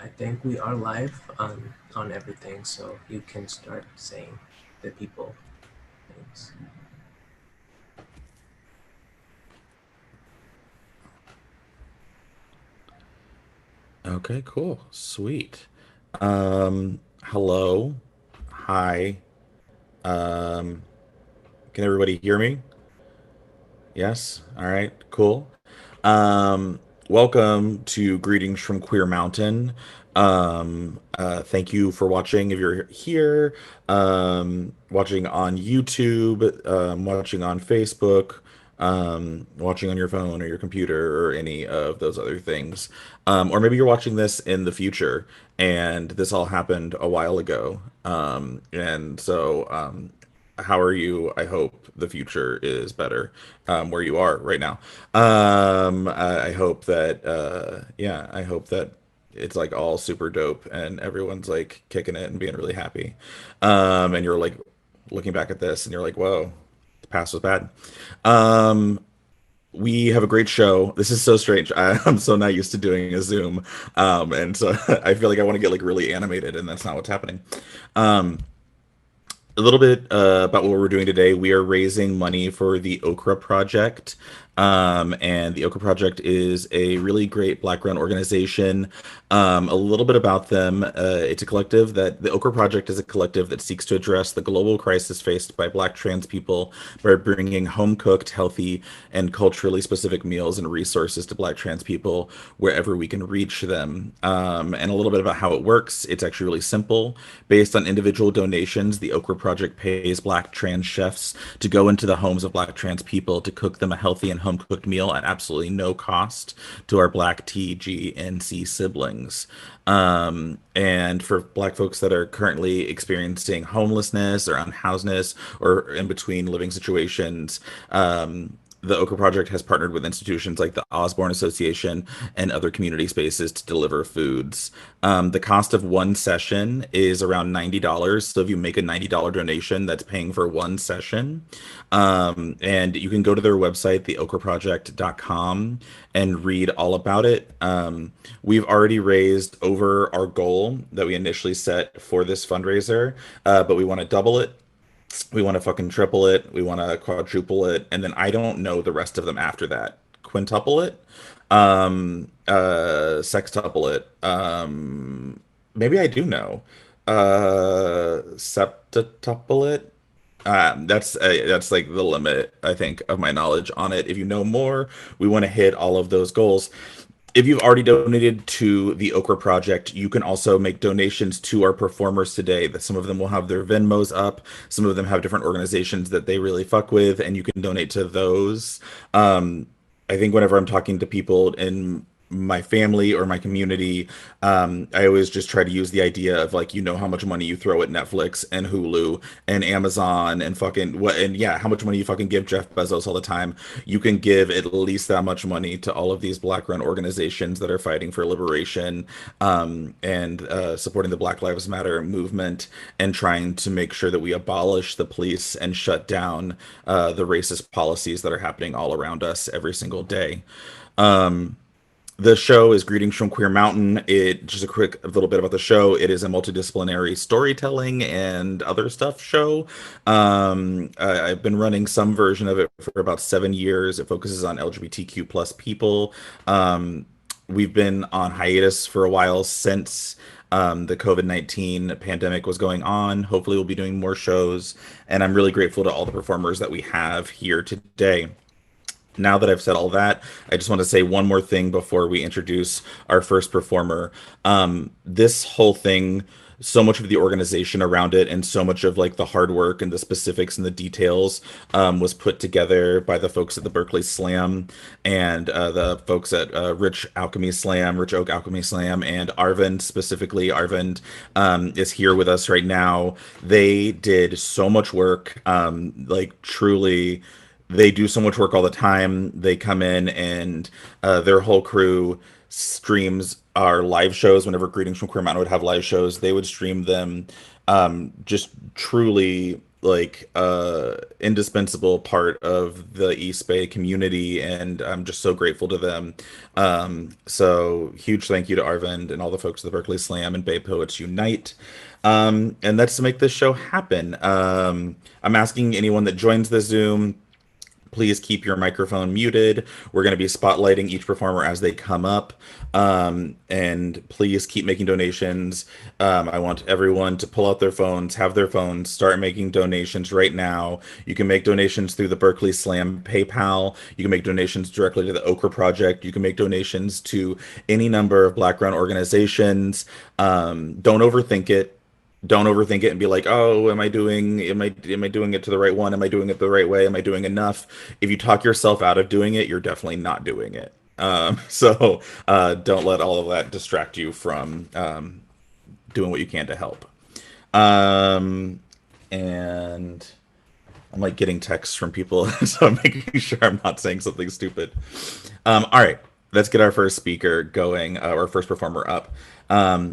I think we are live on everything, so you can start saying the people names. Okay, cool. Sweet. Hello. Hi. Um, can everybody hear me? Yes. All right, cool. Welcome to Greetings from Queer Mountain. Thank you for watching if you're here, watching on YouTube, watching on Facebook, watching on your phone or your computer or any of those other things. Or maybe you're watching this in the future and this all happened a while ago. How are you? I hope the future is better where you are right now. I hope that, yeah, I hope that it's like all super dope and everyone's like kicking it and being really happy. And you're like looking back at this and you're like, whoa, the past was bad. Um, we have a great show. This is so strange. I'm so not used to doing a Zoom. And so I feel like I want to get like really animated and that's not what's happening. Um, a little bit about what we're doing today. We are raising money for the Okra Project. And the Okra Project is a really great Black-run organization. A little bit about them. It's a collective that the Okra Project is a collective that seeks to address the global crisis faced by Black trans people by bringing home-cooked, healthy, and culturally specific meals and resources to Black trans people wherever we can reach them. And a little bit about how it works. It's actually really simple. Based on individual donations, the Okra Project pays Black trans chefs to go into the homes of Black trans people to cook them a healthy and home cooked meal at absolutely no cost to our Black T, G, and C siblings. And for Black folks that are currently experiencing homelessness or unhousedness or in between living situations, the Okra Project has partnered with institutions like the Osborne Association and other community spaces to deliver foods. The cost of one session is around $90. So if you make a $90 donation, that's paying for one session. And you can go to their website, theokraproject.com, and read all about it. We've already raised over our goal that we initially set for this fundraiser, but we want to double it. We want to fucking triple it. We want to quadruple it. And then I don't know the rest of them after that. Quintuple it. Sextuple it. Maybe I do know. Septuple it. That's like the limit, I think, of my knowledge on it. If you know more, we want to hit all of those goals. If you've already donated to the Okra Project, you can also make donations to our performers today. That some of them will have their Venmos up, some of them have different organizations that they really fuck with, and you can donate to those. Um, I think whenever I'm talking to people in my family or my community, I always just try to use the idea of like, you know, how much money you throw at Netflix and Hulu and Amazon and fucking what, and yeah, how much money you fucking give Jeff Bezos all the time. You can give at least that much money to all of these Black-run organizations that are fighting for liberation, and supporting the Black Lives Matter movement and trying to make sure that we abolish the police and shut down the racist policies that are happening all around us every single day. Um, the show is Greetings from Queer Mountain. It just a quick little bit about the show. It is a multidisciplinary storytelling and other stuff show. I've been running some version of it for about 7 years. It focuses on LGBTQ plus people. We've been on hiatus for a while since the COVID-19 pandemic was going on. Hopefully, we'll be doing more shows, and I'm really grateful to all the performers that we have here today. Now that I've said all that, I just want to say one more thing before we introduce our first performer. This whole thing, so much of the organization around it and so much of like the hard work and the specifics and the details was put together by the folks at the Berkeley Slam and the folks at Rich Alchemy Slam, Rich Oak Alchemy Slam, and Arvind specifically. Arvind is here with us right now. They did so much work, like truly they do so much work all the time. They come in and their whole crew streams our live shows. Whenever Greetings from Queer Mountain would have live shows, they would stream them just truly. like indispensable part of the East Bay community, and I'm just so grateful to them. So huge thank you to Arvind and all the folks of the Berkeley Slam and Bay Poets Unite. And that's to make this show happen. I'm asking anyone that joins the Zoom, please keep your microphone muted. We're going to be spotlighting each performer as they come up. And please keep making donations. I want everyone to pull out their phones, have their phones, start making donations right now. You can make donations through the Berkeley Slam PayPal. You can make donations directly to the Okra Project. You can make donations to any number of Black run organizations. Don't overthink it. Don't overthink it and be like, oh, am I doing it to the right one? Am I doing it the right way? Am I doing enough? If you talk yourself out of doing it, you're definitely not doing it. Don't let all of that distract you from doing what you can to help. Um, and I'm like getting texts from people, so I'm making sure I'm not saying something stupid. All right, let's get our first speaker going, our first performer up.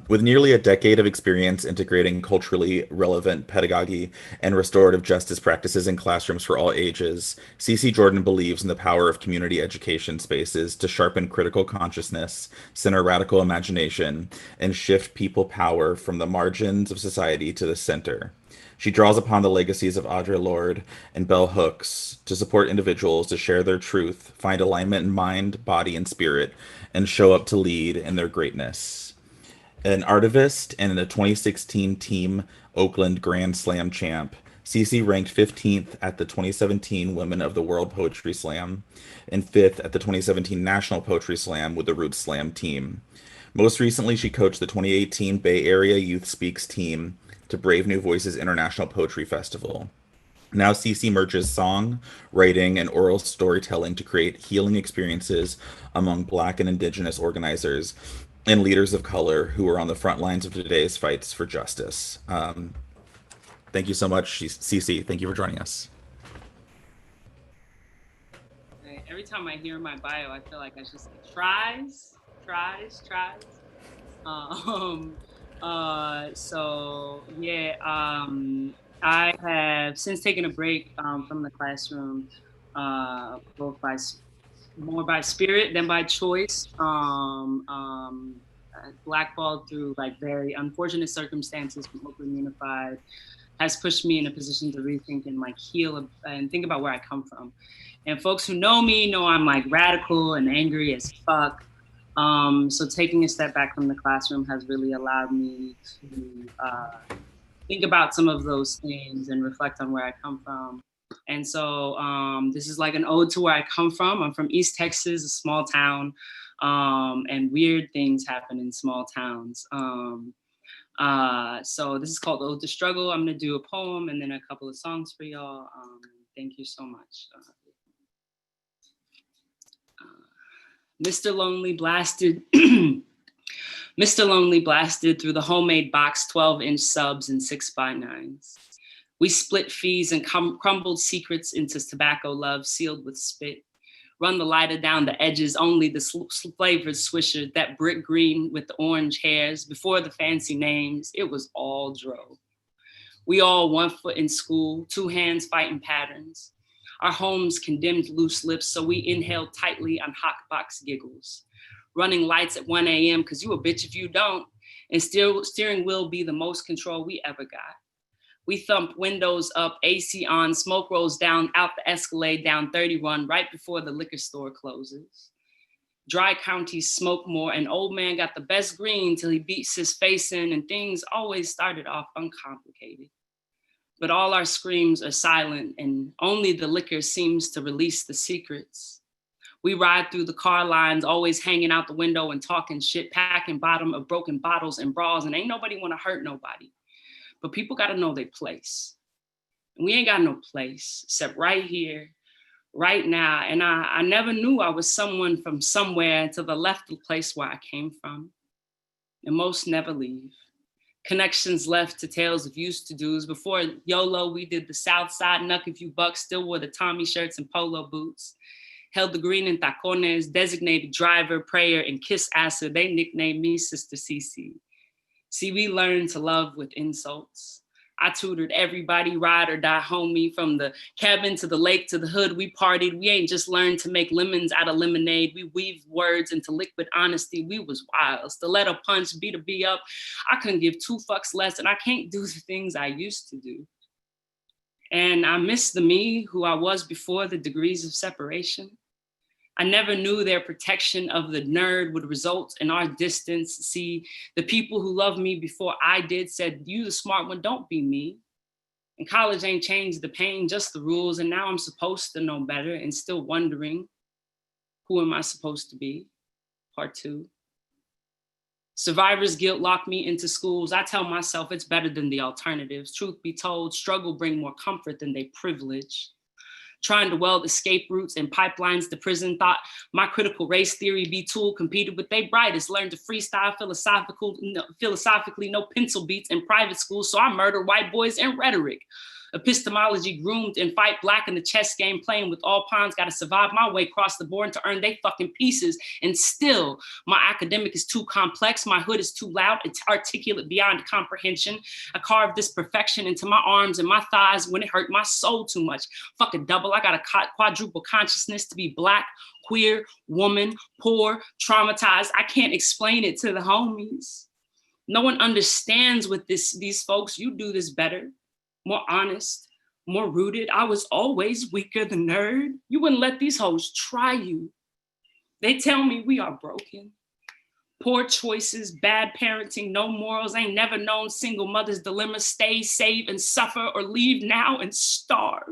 With nearly a decade of experience integrating culturally relevant pedagogy and restorative justice practices in classrooms for all ages, Cici Jordan believes in the power of community education spaces to sharpen critical consciousness, center radical imagination, and shift people power from the margins of society to the center. She draws upon the legacies of Audre Lorde and Bell Hooks to support individuals to share their truth, find alignment in mind, body, and spirit, and show up to lead in their greatness. An artivist and a 2016 Team Oakland Grand Slam champ, Cici ranked 15th at the 2017 Women of the World Poetry Slam and 5th at the 2017 National Poetry Slam with the Roots Slam team. Most recently, she coached the 2018 Bay Area Youth Speaks team to Brave New Voices International Poetry Festival. Now, Cici merges song, writing, and oral storytelling to create healing experiences among Black and Indigenous organizers and leaders of color who are on the front lines of today's fights for justice. Thank you so much, Cici. Thank you for joining us. Every time I hear my bio, I feel like I should say tries. Um, so yeah, I have since taken a break from the classroom, both more by spirit than by choice. Blackballed through like very unfortunate circumstances from Oakland Unified has pushed me in a position to rethink and like heal and think about where I come from. And folks who know me know I'm like radical and angry as fuck. So taking a step back from the classroom has really allowed me to think about some of those things and reflect on where I come from. And so this is like an ode to where I come from. I'm from East Texas, a small town, and weird things happen in small towns. So this is called Ode to Struggle. I'm gonna do a poem and then a couple of songs for y'all. Thank you so much. Mr. Lonely blasted, Mr. Lonely blasted through the homemade box 12-inch subs and 6x9s. We split fees and crumbled secrets into tobacco love sealed with spit. Run the lighter down the edges, only the flavored swisher, that brick green with the orange hairs. Before the fancy names, it was all dro. We all 1 foot in school, 2 hands fighting patterns. Our homes condemned loose lips, so we inhaled tightly on hot box giggles. Running lights at 1 a.m. because you a bitch if you don't, and steering wheel be the most control we ever got. We thump windows up, AC on, smoke rolls down, out the Escalade down 31 right before the liquor store closes. Dry counties smoke more, and old man got the best green till he beats his face in, and things always started off uncomplicated. But all our screams are silent, and only the liquor seems to release the secrets. We ride through the car lines, always hanging out the window and talking shit, packing bottom of broken bottles and bras, and ain't nobody wanna hurt nobody. But people gotta know their place. And we ain't got no place except right here, right now. And I never knew I was someone from somewhere until the left the place where I came from. And most never leave. Connections left to tales of used to do's. Before YOLO, we did the South Side Nuck If You Buck, still wore the Tommy shirts and polo boots. Held the green in tacones, designated driver, prayer, and kiss asser. They nicknamed me Sister Cici. See, we learned to love with insults. I tutored everybody, ride or die homie, from the cabin to the lake to the hood. We partied. We ain't just learned to make lemons out of lemonade. We weave words into liquid honesty. We was wild. Stiletto punch, beat a B up. I couldn't give two fucks less, and I can't do the things I used to do. And I miss the me who I was before the degrees of separation. I never knew their protection of the nerd would result in our distance. See, the people who loved me before I did said, you the smart one, don't be me. And college ain't changed the pain, just the rules. And now I'm supposed to know better and still wondering, who am I supposed to be? Part 2. Survivor's guilt locked me into schools. I tell myself it's better than the alternatives. Truth be told, struggle bring more comfort than they privilege. Trying to weld escape routes and pipelines to prison, thought my critical race theory be tool, competed with they brightest, learned to freestyle philosophically, no pencil beats in private school, so I murder white boys in rhetoric. Epistemology groomed and fight black in the chess game, playing with all pawns, gotta survive my way across the board to earn they fucking pieces. And still, my academic is too complex, my hood is too loud, it's articulate beyond comprehension. I carved this perfection into my arms and my thighs when it hurt my soul too much. Fuck a double, I got a quadruple consciousness to be black, queer, woman, poor, traumatized. I can't explain it to the homies. No one understands with these folks, you do this better. More honest, more rooted. I was always weaker than nerd. You wouldn't let these hoes try you. They tell me we are broken. Poor choices, bad parenting, no morals. Ain't never known single mother's dilemma. Stay, save, and suffer, or leave now and starve.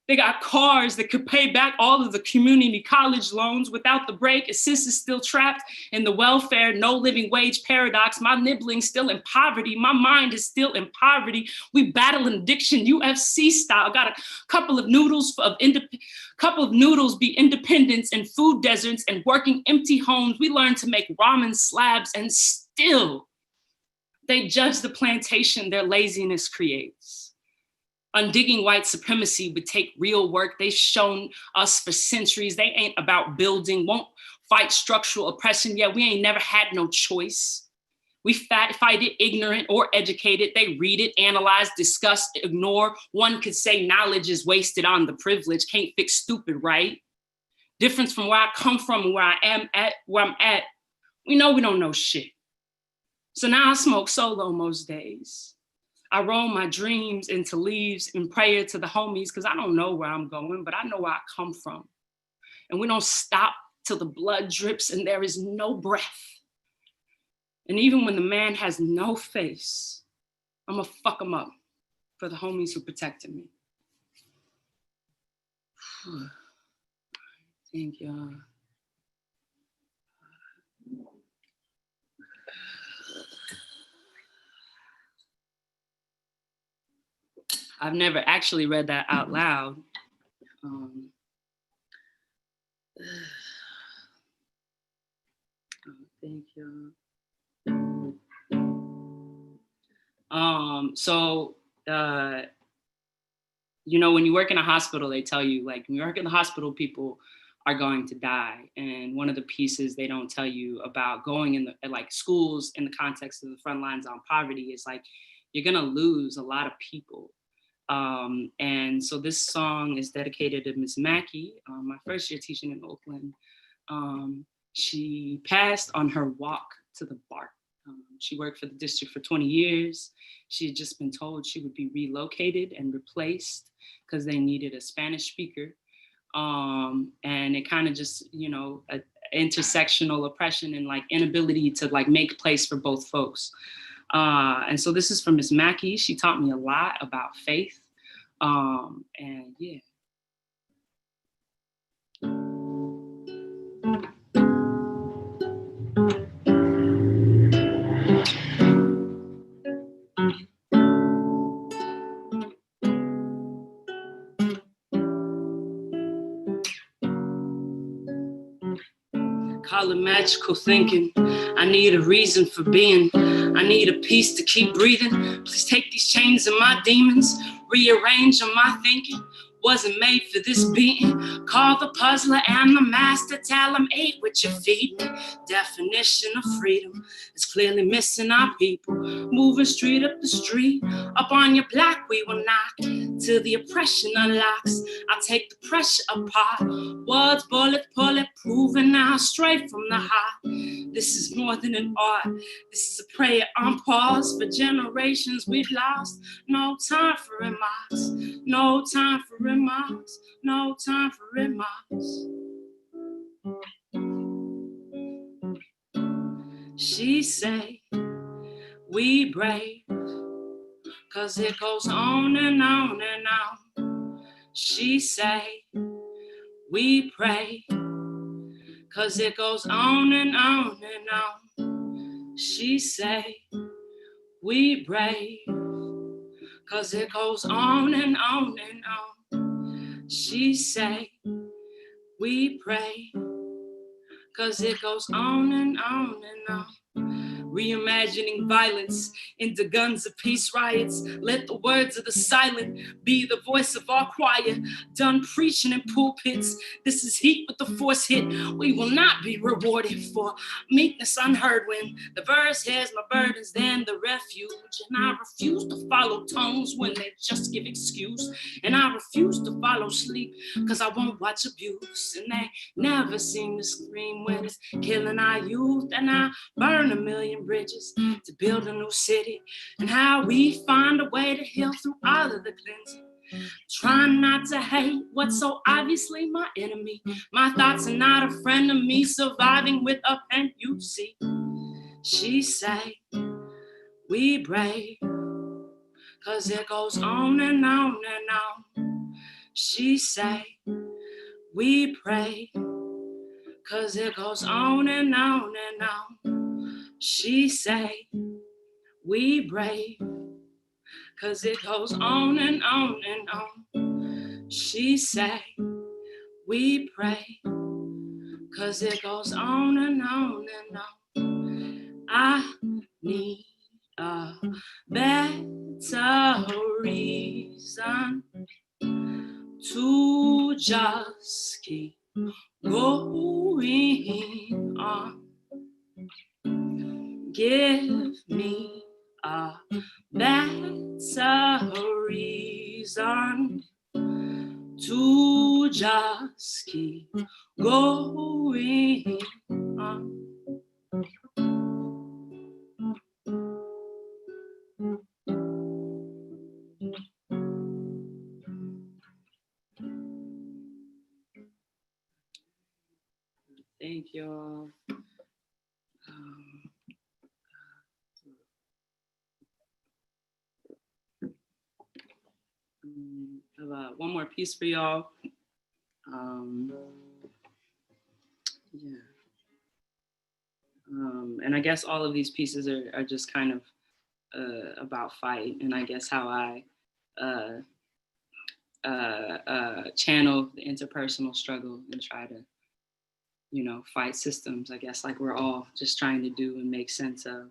They got cars that could pay back all of the community college loans without the break. Assist is still trapped in the welfare, no living wage paradox. My nibbling still in poverty. My mind is still in poverty. We battle addiction, UFC style. Got a couple of noodles be independence in food deserts and working empty homes. We learn to make ramen slabs, and still they judge the plantation their laziness creates. Undigging white supremacy would take real work. They've shown us for centuries. They ain't about building, won't fight structural oppression. Yeah, we ain't never had no choice. We fight it ignorant or educated. They read it, analyze, discuss, ignore. One could say knowledge is wasted on the privileged. Can't fix stupid, right? Difference from where I come from and where I'm at. We know we don't know shit. So now I smoke solo most days. I roll my dreams into leaves in prayer to the homies, because I don't know where I'm going, but I know where I come from. And we don't stop till the blood drips and there is no breath. And even when the man has no face, I'm gonna fuck him up for the homies who protected me. Thank y'all. I've never actually read that out loud. Thank you. You know, when you work in a hospital, they tell you, like, when you work in the hospital, people are going to die. And one of the pieces they don't tell you about going in the, like, schools in the context of the front lines on poverty is, like, you're gonna lose a lot of people. And so this song is dedicated to Miss Mackey, my first year teaching in Oakland. She passed on her walk to the BART. She worked for the district for 20 years. She had just been told she would be relocated and replaced because they needed a Spanish speaker. And it kind of just, you know, intersectional oppression and like inability to like make place for both folks. And so this is from Miss Mackey. She taught me a lot about faith. And yeah. Call it magical thinking. I need a reason for being. I need a peace to keep breathing. Please take these chains of my demons, rearrange on my thinking. wasn't made for this beating. Call the puzzler and the master, tell him eat what you feed me. Definition of freedom is clearly missing our people. Moving street up the street, up on your block we will knock till the oppression unlocks. I'll take the pressure apart. Words bullet, proving now straight from the heart. This is more than an art. This is a prayer on pause for generations we've lost. No time for remarks. No time for remarks. No time for remarks. She say, we brave, 'cause it goes on and on and on. She say, we pray, 'cause it goes on and on and on. She say, we brave, 'cause it goes on and on and on. She say, we pray, 'cause it goes on and on and on. Reimagining violence into guns of peace riots. Let the words of the silent be the voice of our choir. Done preaching in pulpits. This is heat with the force hit. We will not be rewarded for meekness unheard when the verse has my burdens, then the refuge. And I refuse to follow tongues when they just give excuse. And I refuse to follow sleep, 'cause I won't watch abuse. And they never seem to scream when it's killing our youth. And I burn a million bridges to build a new city, and how we find a way to heal through all of the cleansing. Trying not to hate what's so obviously my enemy. My thoughts are not a friend of me, surviving with a pen, you see. She say, we brave, 'cause it goes on and on and on. She say, we pray, 'cause it goes on and on and on. She say, we brave, 'cause it goes on and on and on. She say, we pray, 'cause it goes on and on and on. I need a better reason to just keep going on. Give me a better reason to just keep going on. Thank you all. I have one more piece for y'all. And I guess all of these pieces are just kind of about fight, and I guess how I channel the interpersonal struggle and try to, fight systems, I guess, like we're all just trying to do and make sense of.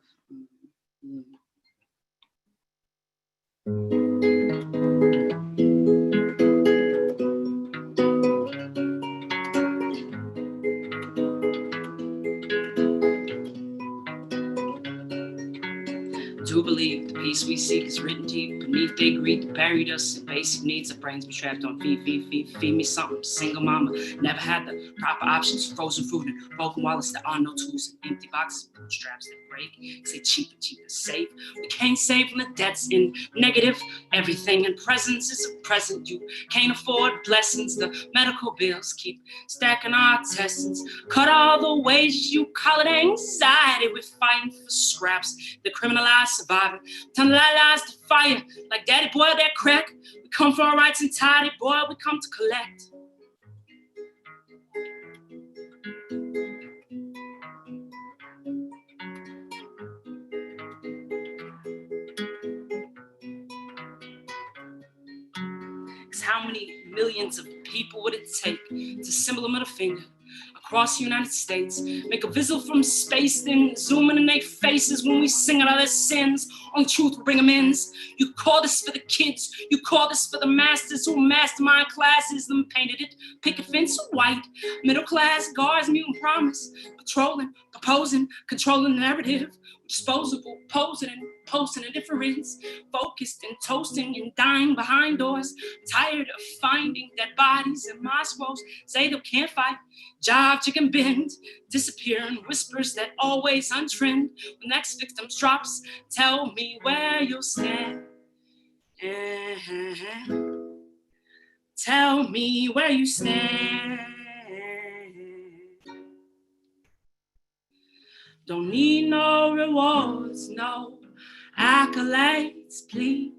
Do believe the peace we seek is written deep beneath their greed that buried us in basic needs. Our brains be trapped on feed me something. Single mama never had the proper options. Frozen food and broken wallets that are no tools and empty boxes, straps that break. Say cheap and safe. We can't save when the debt's in negative. Everything in presence is a present. You can't afford blessings. The medical bills keep stacking our intestines. Cut all the ways you call it anxiety. We're fighting for scraps. The criminalized surviving. Turn the lies to fire. Like daddy boiled that crack. We come for our rights entirely. Boy, we come to collect. How many millions of people would it take to symbol a middle finger, a across the United States. Make a visit from space, then zoom in their faces when we sing out of their sins. Only truth will bring them in. You call this for the kids, you call this for the masters who mastermind classes, them painted it, picket fence white, middle class guards, mutant promise, patrolling, proposing, controlling the narrative, disposable, posing and posting a difference, focused and toasting and dying behind doors, tired of finding dead bodies in my scrolls, say they can't fight, jive, chicken bend, disappear in whispers that always untrend. When next victim drops, tell me where you'll stand. Tell me where you stand. Don't need no rewards, no accolades, please.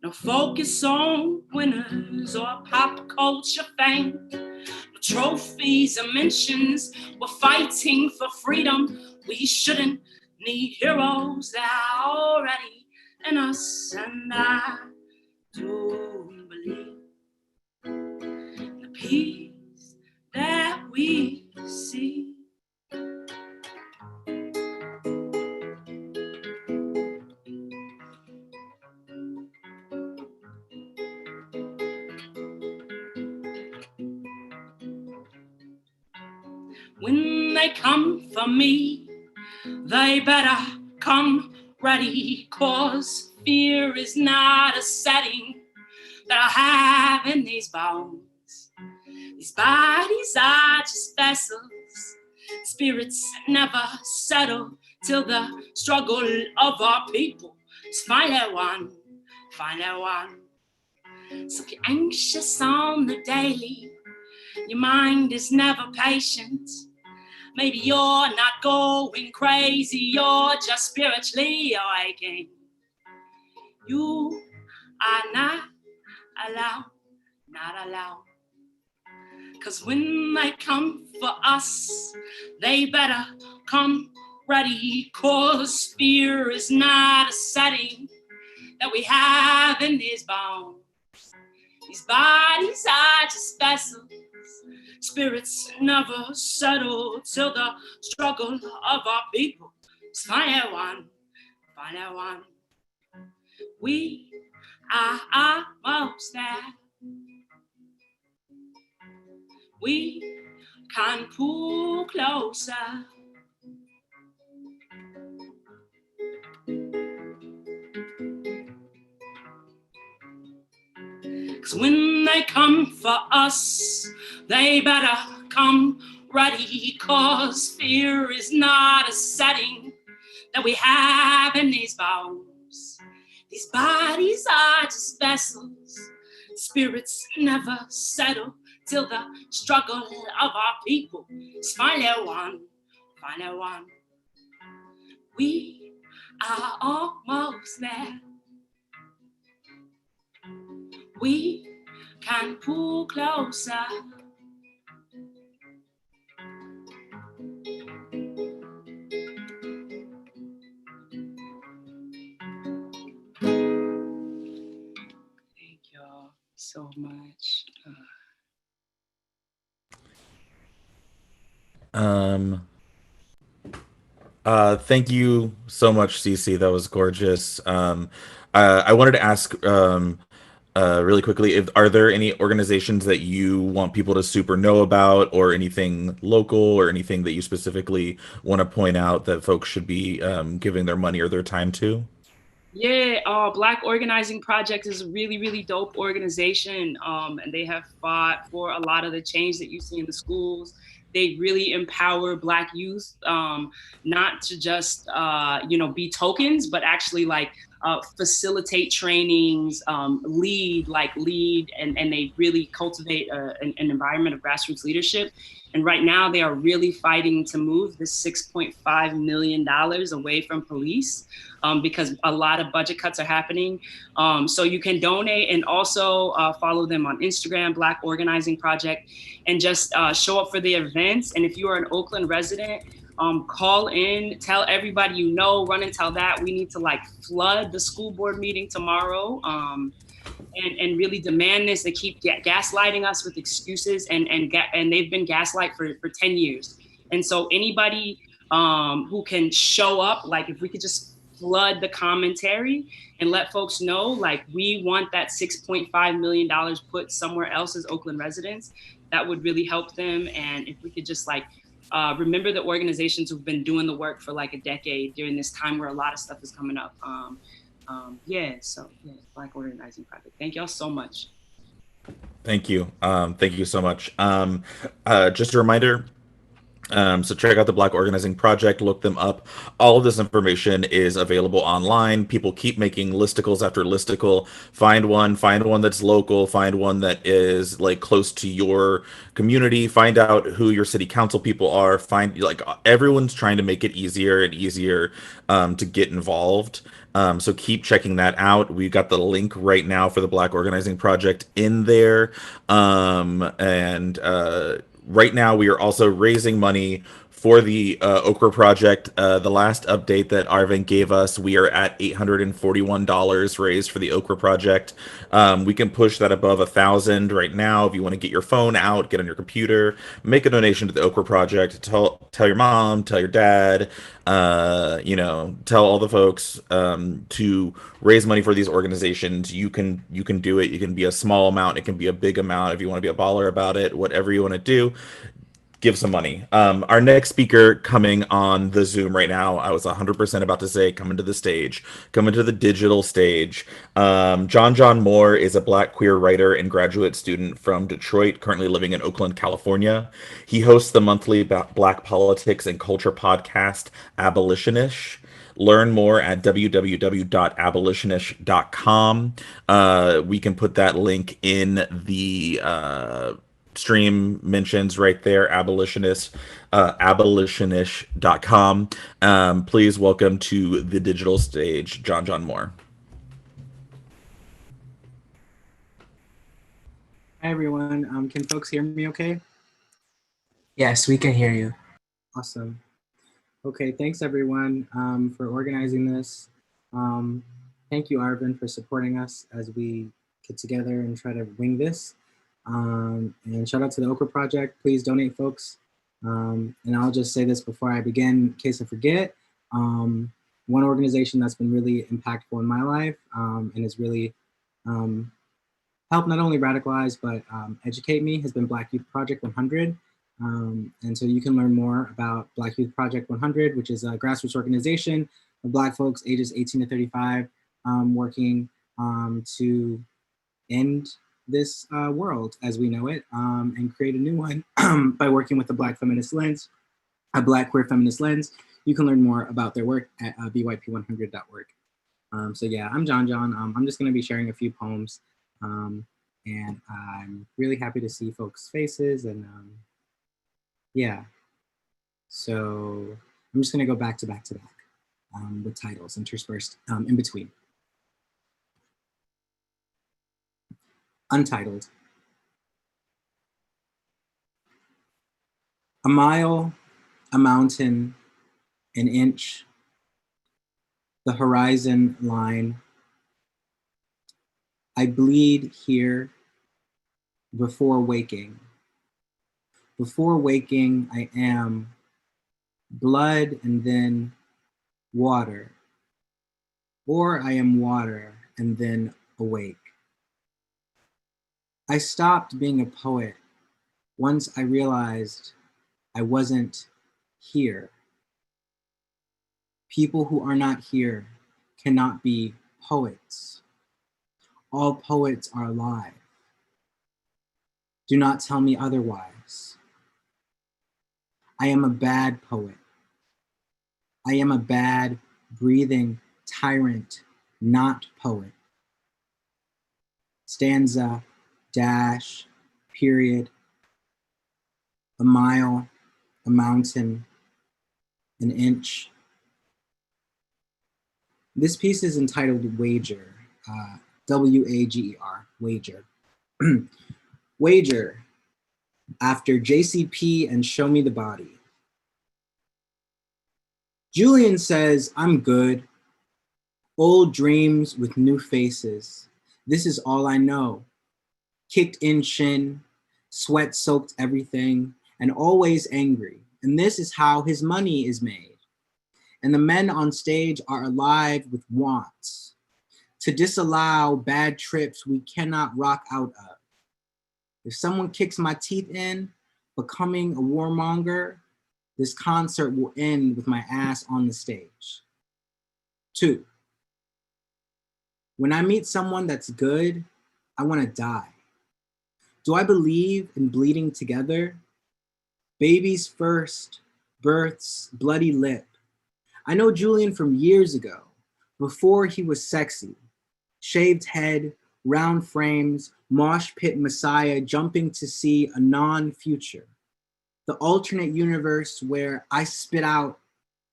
No focus on winners or pop culture fame. No trophies or mentions. We're fighting for freedom. We shouldn't need heroes that are already in us. And I do believe the peace that we see. When they come for me, they better come ready, 'cause fear is not a setting that I have in these bones. These bodies are just vessels. Spirits never settle till the struggle of our people is finally won, finally won. So if you're anxious on the daily, your mind is never patient. Maybe you're not going crazy, you're just spiritually awakening. You are not allowed, not allowed. 'Cause when they come for us, they better come ready, 'cause fear is not a setting that we have in these bones. These bodies are just vessels. Spirits never settle till the struggle of our people is finally won, finally won. We are almost there. We can pull closer. 'Cause when they come for us, they better come ready, 'cause fear is not a setting that we have in these bones. These bodies are just vessels. Spirits never settle till the struggle of our people is finally won, finally won. We are almost there. We can pull closer. Thank y'all so much. Thank you so much, Cici. That was gorgeous. I wanted to ask really quickly, are there any organizations that you want people to super know about, or anything local, or anything that you specifically want to point out that folks should be giving their money or their time to? Yeah, Black Organizing Project is a really, really dope organization, and they have fought for a lot of the change that you see in the schools. They really empower Black youth, not to just be tokens, but actually facilitate trainings, lead, and they really cultivate an environment of grassroots leadership. And right now they are really fighting to move this $6.5 million away from police, because a lot of budget cuts are happening. So you can donate, and also follow them on Instagram, Black Organizing Project, and just show up for the events. And if you are an Oakland resident, Call in, tell everybody you know, run and tell that. We need to like flood the school board meeting tomorrow. And really demand this. They keep gaslighting us with excuses, and they've been gaslight for 10 years. And so anybody who can show up, like if we could just flood the commentary and let folks know, like we want that $6.5 million put somewhere else as Oakland residents, that would really help them. And if we could just like remember the organizations who've been doing the work for like a decade during this time where a lot of stuff is coming up. Black Organizing Project. Thank y'all so much. Thank you. Thank you so much. Just a reminder, so check out the Black Organizing Project, look them up. All of this information is available online. People keep making listicles after listicle. Find one that's local, find one that is like close to your community, find out who your city council people are, find like everyone's trying to make it easier and easier to get involved. So keep checking that out. We've got the link right now for the Black Organizing Project in there. Right now, we are also raising money for the Okra Project. The last update that Arvin gave us, we are at $841 raised for the Okra Project. We can push that above 1,000 right now. If you want to get your phone out, get on your computer, make a donation to the Okra Project. Tell your mom, tell your dad, tell all the folks to raise money for these organizations. You can do it. You can be a small amount. It can be a big amount. If you want to be a baller about it, whatever you want to do, give some money. Our next speaker coming on the Zoom right now, I was 100% about to say, coming to the stage, coming to the digital stage. John Moore is a Black queer writer and graduate student from Detroit, currently living in Oakland, California. He hosts the monthly Black politics and culture podcast, Abolitionish. Learn more at www.abolitionish.com. We can put that link in the stream mentions right there, abolitionish.com. Please welcome to the digital stage, John Moore. Hi everyone. Can folks hear me okay? Yes, we can hear you. Awesome. Okay, thanks everyone for organizing this. Thank you, Arvin, for supporting us as we get together and try to wing this. And shout out to the Okra Project. Please donate, folks. And I'll just say this before I begin, in case I forget. One organization that's been really impactful in my life and has really helped not only radicalize but educate me has been Black Youth Project 100. And so you can learn more about Black Youth Project 100, which is a grassroots organization of Black folks ages 18 to 35 working to end this world as we know it and create a new one by working with a Black feminist lens, a Black queer feminist lens. You can learn more about their work at byp100.org. So yeah, I'm John. I'm just going to be sharing a few poems. And I'm really happy to see folks' faces and yeah. So I'm just going to go back to back with titles interspersed in between. Untitled. A mile, a mountain, an inch, the horizon line. I bleed here before waking. Before waking, I am blood and then water, or I am water and then awake. I stopped being a poet once I realized I wasn't here. People who are not here cannot be poets. All poets are alive. Do not tell me otherwise. I am a bad poet. I am a bad, breathing tyrant, not poet. Stanza, dash, period. A mile, a mountain, an inch. This piece is entitled Wager, W-A-G-E-R, wager. Wager, after JCP and Show Me the Body. Julian says, I'm good. Old dreams with new faces. This is all I know. Kicked in shin, sweat soaked everything, and always angry. And this is how his money is made. And the men on stage are alive with wants to disallow bad trips we cannot rock out of. If someone kicks my teeth in, becoming a warmonger, this concert will end with my ass on the stage. 2, when I meet someone that's good, I want to die. Do I believe in bleeding together? Babies first, births, bloody lip. I know Julian from years ago, before he was sexy. Shaved head, round frames, mosh pit messiah jumping to see a non-future. The alternate universe where I spit out,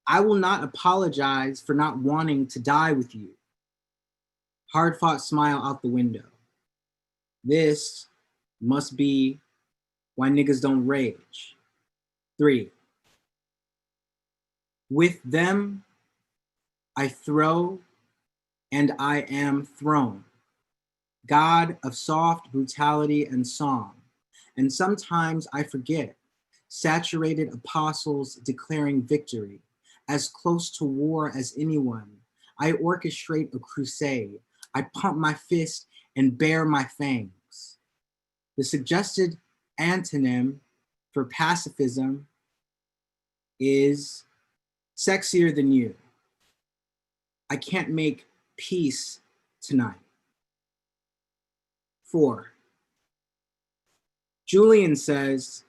I will not apologize for not wanting to die with you. Hard-fought smile out the window. This must be why niggas don't rage. 3, with them, I throw and I am thrown. God of soft brutality and song. And sometimes I forget, saturated apostles declaring victory, as close to war as anyone. I orchestrate a crusade. I pump my fist and bare my fangs. The suggested antonym for pacifism is sexier than you. I can't make peace tonight. 4, Julian says,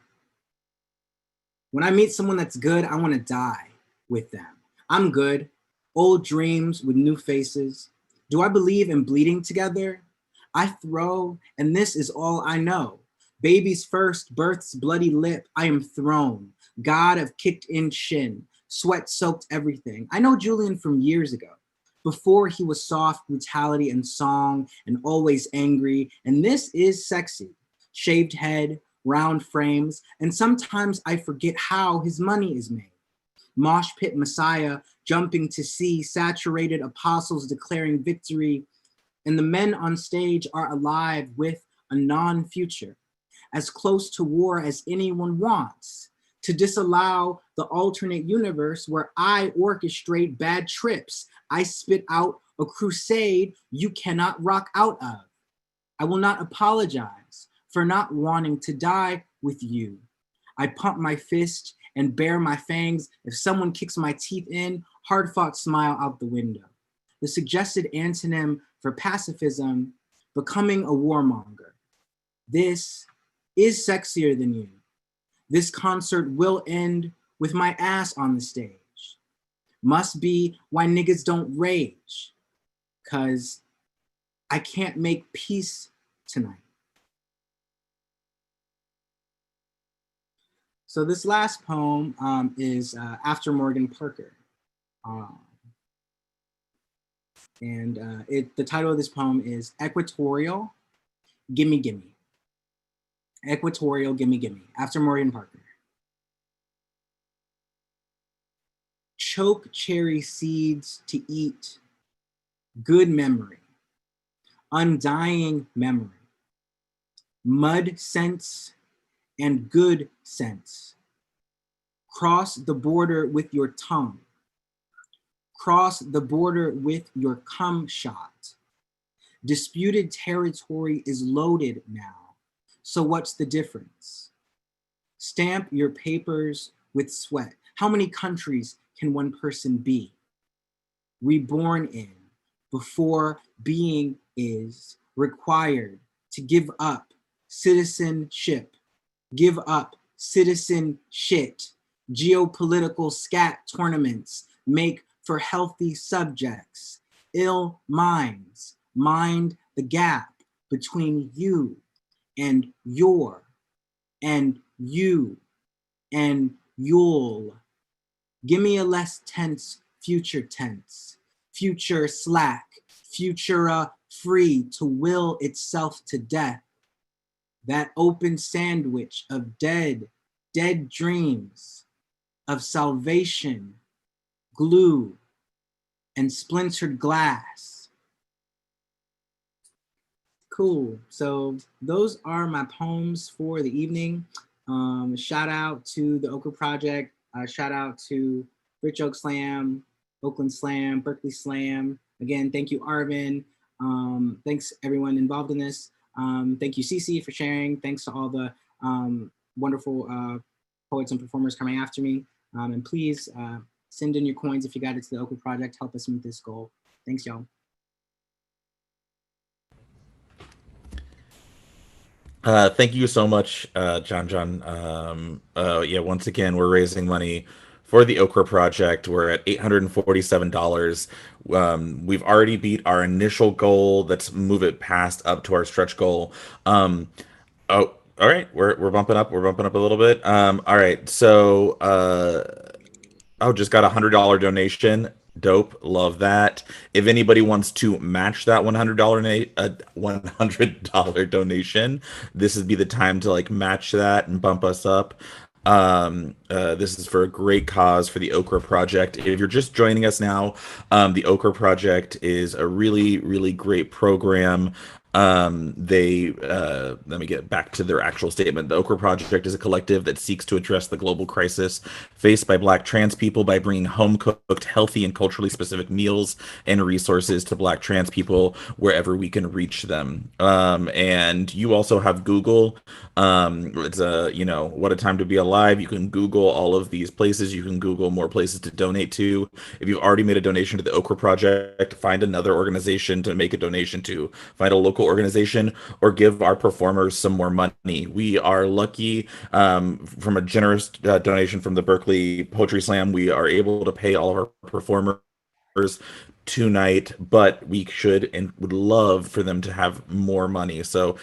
when I meet someone that's good, I want to die with them. I'm good. Old dreams with new faces. Do I believe in bleeding together? I throw, and this is all I know. Baby's first, birth's bloody lip, I am thrown. God of kicked in shin, sweat soaked everything. I know Julian from years ago, before he was soft brutality and song and always angry, and this is sexy. Shaved head, round frames, and sometimes I forget how his money is made. Mosh pit messiah jumping to see saturated apostles declaring victory, and the men on stage are alive with a non-future, as close to war as anyone wants, to disallow the alternate universe where I orchestrate bad trips. I spit out a crusade you cannot rock out of. I will not apologize for not wanting to die with you. I pump my fist and bare my fangs. If someone kicks my teeth in, hard-fought smile out the window. The suggested antonym for pacifism, becoming a warmonger. This is sexier than you. This concert will end with my ass on the stage. Must be why niggas don't rage, 'cause I can't make peace tonight. So this last poem is after Morgan Parker. The title of this poem is Equatorial Gimme Gimme. Equatorial Gimme Gimme, after Morgan Parker. Choke cherry seeds to eat, good memory, undying memory, mud sense and good sense. Cross the border with your tongue. Cross the border with your cum shot. Disputed territory is loaded now. So what's the difference? Stamp your papers with sweat. How many countries can one person be? Reborn in, before being is required to give up citizenship, give up citizen shit, geopolitical scat tournaments make for healthy subjects, ill minds, mind the gap between you and your and you and you'll. Give me a less tense future tense, future slack, futura free to will itself to death. That open sandwich of dead dreams, of salvation, glue, and splintered glass. Cool. So those are my poems for the evening. Shout out to the Okra Project. Shout out to Rich Oak Slam, Oakland Slam, Berkeley Slam. Again, thank you, Arvin. Thanks everyone involved in this. Thank you, Cici, for sharing. Thanks to all the wonderful poets and performers coming after me. And please send in your coins if you got it to the Okra Project. Help us meet this goal. Thanks, y'all. Thank you so much, John. Yeah, once again, we're raising money for the Okra Project. We're at $847. We've already beat our initial goal. Let's move it past up to our stretch goal. Oh, all right, we're bumping up. We're bumping up a little bit. All right, so oh, just got $100 donation. Dope, love that. If anybody wants to match that $100 donation, this would be the time to like match that and bump us up. This is for a great cause for the Okra Project. If you're just joining us now, the Okra Project is a really, really great program. Let me get back to their actual statement. The Okra Project is a collective that seeks to address the global crisis faced by Black trans people by bringing home cooked, healthy, and culturally specific meals and resources to Black trans people wherever we can reach them. And you also have Google. It's a, you know, what a time to be alive. You can Google all of these places. You can Google more places to donate to. If you've already made a donation to the Okra Project, find another organization to make a donation to. Find a local organization or give our performers some more money. We are lucky from a generous donation from the Berkeley Poetry Slam. We are able to pay all of our performers tonight, but we should and would love for them to have more money. So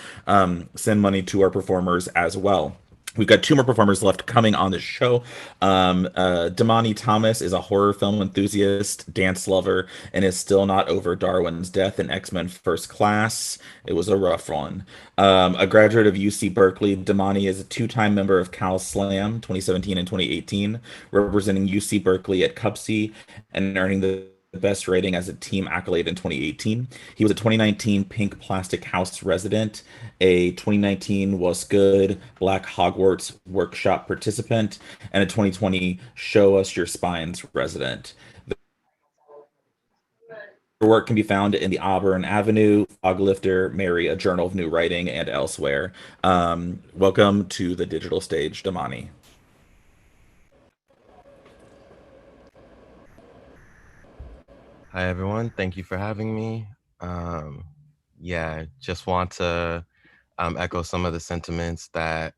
send money to our performers as well. We've got two more performers left coming on the show. Damani Thomas is a horror film enthusiast, dance lover, and is still not over Darwin's death in X-Men First Class. It was a rough one. A graduate of UC Berkeley, Damani is a two-time member of Cal Slam 2017 and 2018, representing UC Berkeley at Cupsy and earning the best rating as a team accolade in 2018. He was a 2019 Pink Plastic House resident, a 2019 Was Good Black Hogwarts workshop participant, and a 2020 Show Us Your Spines resident. Their work can be found in the Auburn Avenue, Foglifter, Mary, A Journal of New Writing, and elsewhere. Welcome to the digital stage, Damani. Hi, everyone. Thank you for having me. Yeah, just want to echo some of the sentiments that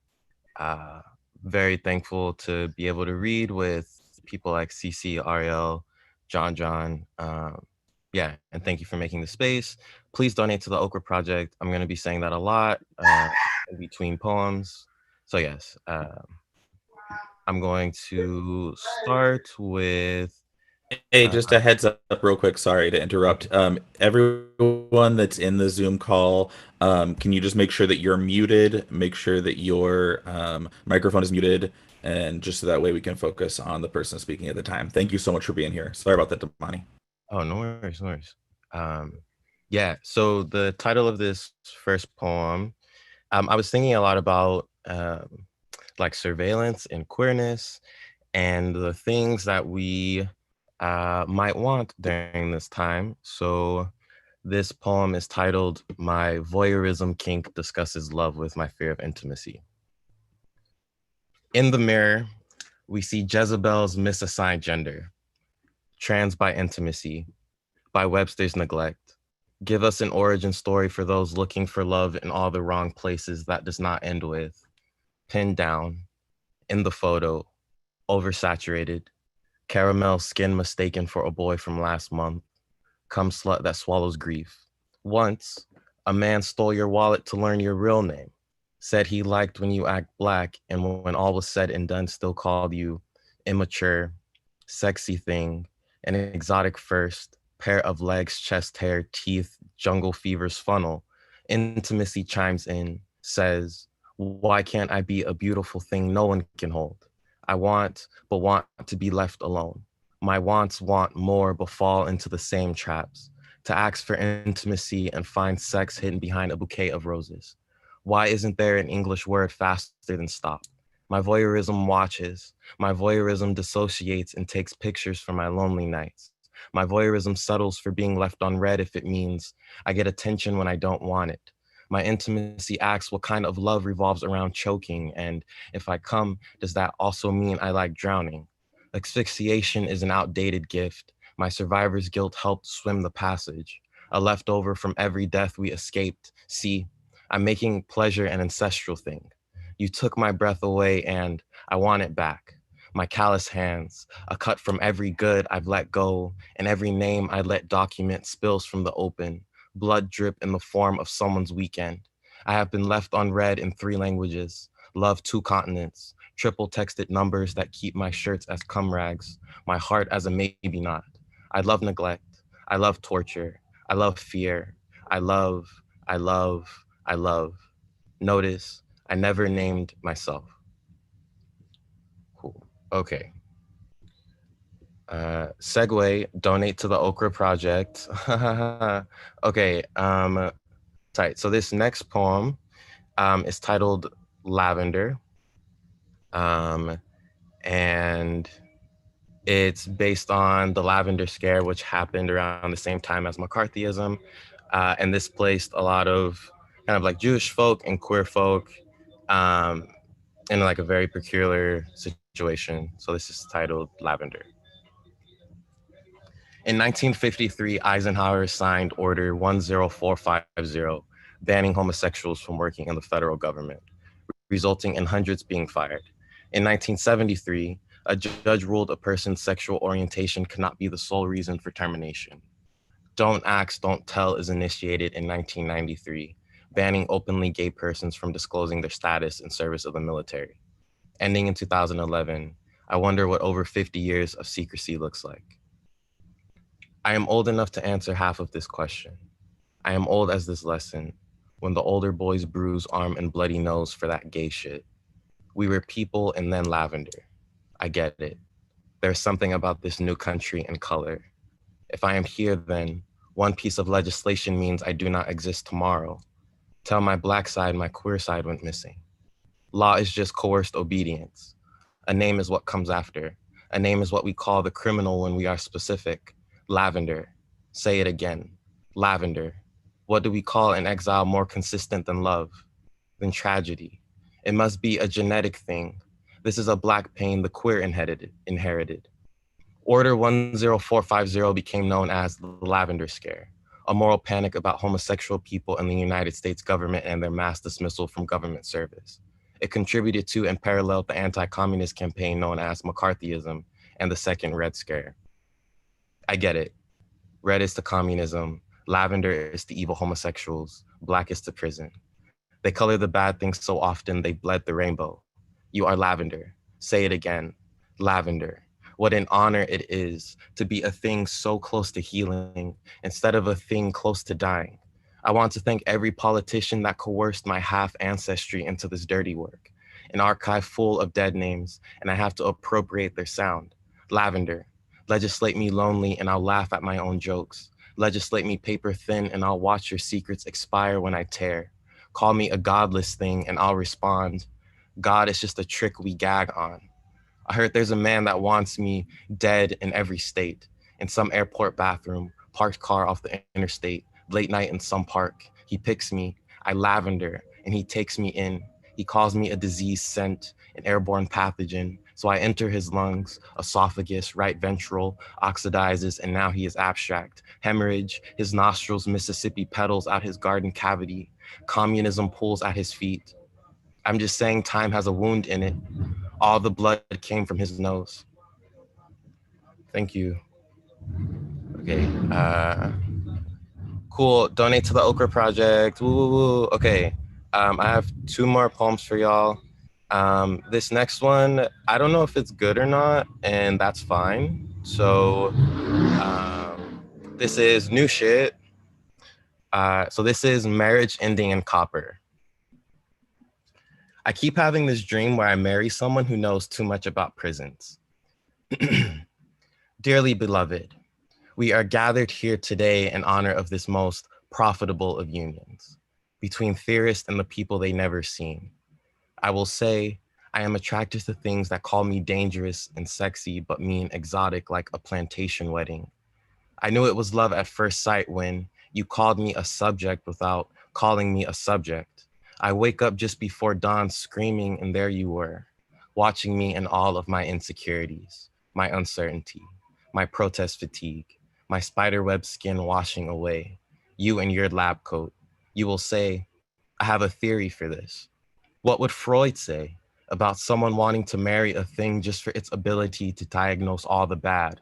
very thankful to be able to read with people like Cici, Ariel, John. Yeah, and thank you for making the space. Please donate to the Okra Project. I'm going to be saying that a lot in between poems. So yes, I'm going to start with Hey, just a heads up real quick. Sorry to interrupt. Everyone that's in the Zoom call, can you just make sure that you're muted? Make sure that your microphone is muted, and just so that way we can focus on the person speaking at the time. Thank you so much for being here. Sorry about that, Damani. Oh, no worries, no worries. Yeah, so the title of this first poem, I was thinking a lot about like surveillance and queerness and the things that we might want during this time. So this poem is titled My Voyeurism Kink Discusses Love with My Fear of Intimacy. In the mirror, we see Jezebel's misassigned gender, trans by intimacy, by Webster's neglect. Give us an origin story for those looking for love in all the wrong places that does not end with pinned down, in the photo, oversaturated, caramel skin mistaken for a boy from last month, come slut that swallows grief. Once, a man stole your wallet to learn your real name, said he liked when you act black, and when all was said and done, still called you immature, sexy thing, an exotic first, pair of legs, chest hair, teeth, jungle fever's funnel. Intimacy chimes in, says, why can't I be a beautiful thing no one can hold? I want, but want to be left alone. My wants want more but fall into the same traps, to ask for intimacy and find sex hidden behind a bouquet of roses. Why isn't there an English word faster than stop? My voyeurism watches. My voyeurism dissociates and takes pictures for my lonely nights. My voyeurism settles for being left on red if it means I get attention when I don't want it. My intimacy asks what kind of love revolves around choking, and if I come, does that also mean I like drowning? Asphyxiation is an outdated gift. My survivor's guilt helped swim the passage, a leftover from every death we escaped. See, I'm making pleasure an ancestral thing. You took my breath away and I want it back. My callous hands, a cut from every good I've let go, and every name I let document spills from the open, blood drip in the form of someone's weekend. I have been left unread in 3 languages, love 2 continents, triple texted numbers that keep my shirts as cum rags, my heart as a maybe not. I love neglect. I love torture. I love fear. I love, I love, I love. Notice, I never named myself. Cool. Okay. Segue, donate to the Okra Project. Okay, tight. So this next poem is titled Lavender. And it's based on the Lavender Scare, which happened around the same time as McCarthyism. And this placed a lot of kind of like Jewish folk and queer folk in like a very peculiar situation. So this is titled Lavender. In 1953, Eisenhower signed Order 10450, banning homosexuals from working in the federal government, resulting in hundreds being fired. In 1973, a judge ruled a person's sexual orientation cannot be the sole reason for termination. Don't Ask, Don't Tell is initiated in 1993, banning openly gay persons from disclosing their status in service of the military. Ending in 2011, I wonder what over 50 years of secrecy looks like. I am old enough to answer half of this question. I am old as this lesson, when the older boys bruise arm and bloody nose for that gay shit. We were people and then lavender. I get it. There's something about this new country and color. If I am here, then one piece of legislation means I do not exist tomorrow. Tell my black side my queer side went missing. Law is just coerced obedience. A name is what comes after. A name is what we call the criminal when we are specific. Lavender. Say it again. Lavender. What do we call an exile more consistent than love, than tragedy? It must be a genetic thing. This is a black pain the queer inherited. Order 10450 became known as the Lavender Scare, a moral panic about homosexual people in the United States government and their mass dismissal from government service. It contributed to and paralleled the anti-communist campaign known as McCarthyism and the Second Red Scare. I get it. Red is to communism, lavender is to evil homosexuals, black is to prison. They color the bad things so often they bled the rainbow. You are lavender. Say it again. Lavender. What an honor it is to be a thing so close to healing instead of a thing close to dying. I want to thank every politician that coerced my half ancestry into this dirty work. An archive full of dead names, and I have to appropriate their sound. Lavender. Legislate me lonely and I'll laugh at my own jokes. Legislate me paper thin and I'll watch your secrets expire when I tear. Call me a godless thing and I'll respond. God is just a trick we gag on. I heard there's a man that wants me dead in every state, in some airport bathroom, parked car off the interstate, late night in some park. He picks me, I lavender, and he takes me in. He calls me a disease scent, an airborne pathogen. So I enter his lungs, esophagus, right ventral, oxidizes, and now he is abstract. Hemorrhage, his nostrils, Mississippi petals out his garden cavity. Communism pulls at his feet. I'm just saying time has a wound in it. All the blood came from his nose. Thank you. Okay, cool. Donate to the Okra Project. Woo, woo, woo. Okay, I have 2 more poems for y'all. This next one, I don't know if it's good or not, and that's fine. So this is new shit. So this is Marriage Ending in Copper. I keep having this dream where I marry someone who knows too much about prisons. Dearly beloved, we are gathered here today in honor of this most profitable of unions, between theorists and the people they never seen. I will say, I am attracted to things that call me dangerous and sexy, but mean exotic like a plantation wedding. I knew it was love at first sight when you called me a subject without calling me a subject. I wake up just before dawn screaming, and there you were, watching me in all of my insecurities, my uncertainty, my protest fatigue, my spiderweb skin washing away. You in your lab coat. You will say, I have a theory for this. What would Freud say about someone wanting to marry a thing just for its ability to diagnose all the bad?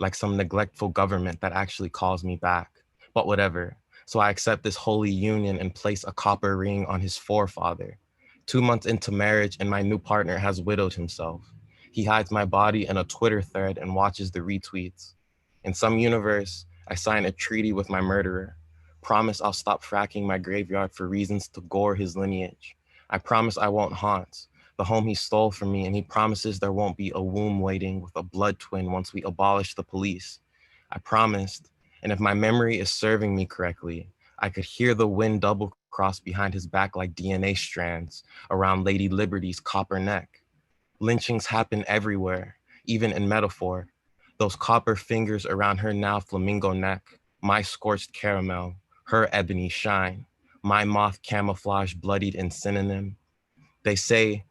Like some neglectful government that actually calls me back. But whatever. So I accept this holy union and place a copper ring on his forefather. 2 months into marriage, and my new partner has widowed himself. He hides my body in a Twitter thread and watches the retweets. In some universe, I sign a treaty with my murderer. Promise I'll stop fracking my graveyard for reasons to gore his lineage. I promise I won't haunt the home he stole from me, and he promises there won't be a womb waiting with a blood twin once we abolish the police. I promised, and if my memory is serving me correctly, I could hear the wind double cross behind his back like DNA strands around Lady Liberty's copper neck. Lynchings happen everywhere, even in metaphor. Those copper fingers around her now flamingo neck, my scorched caramel, her ebony shine, my moth camouflage bloodied in synonym. They say,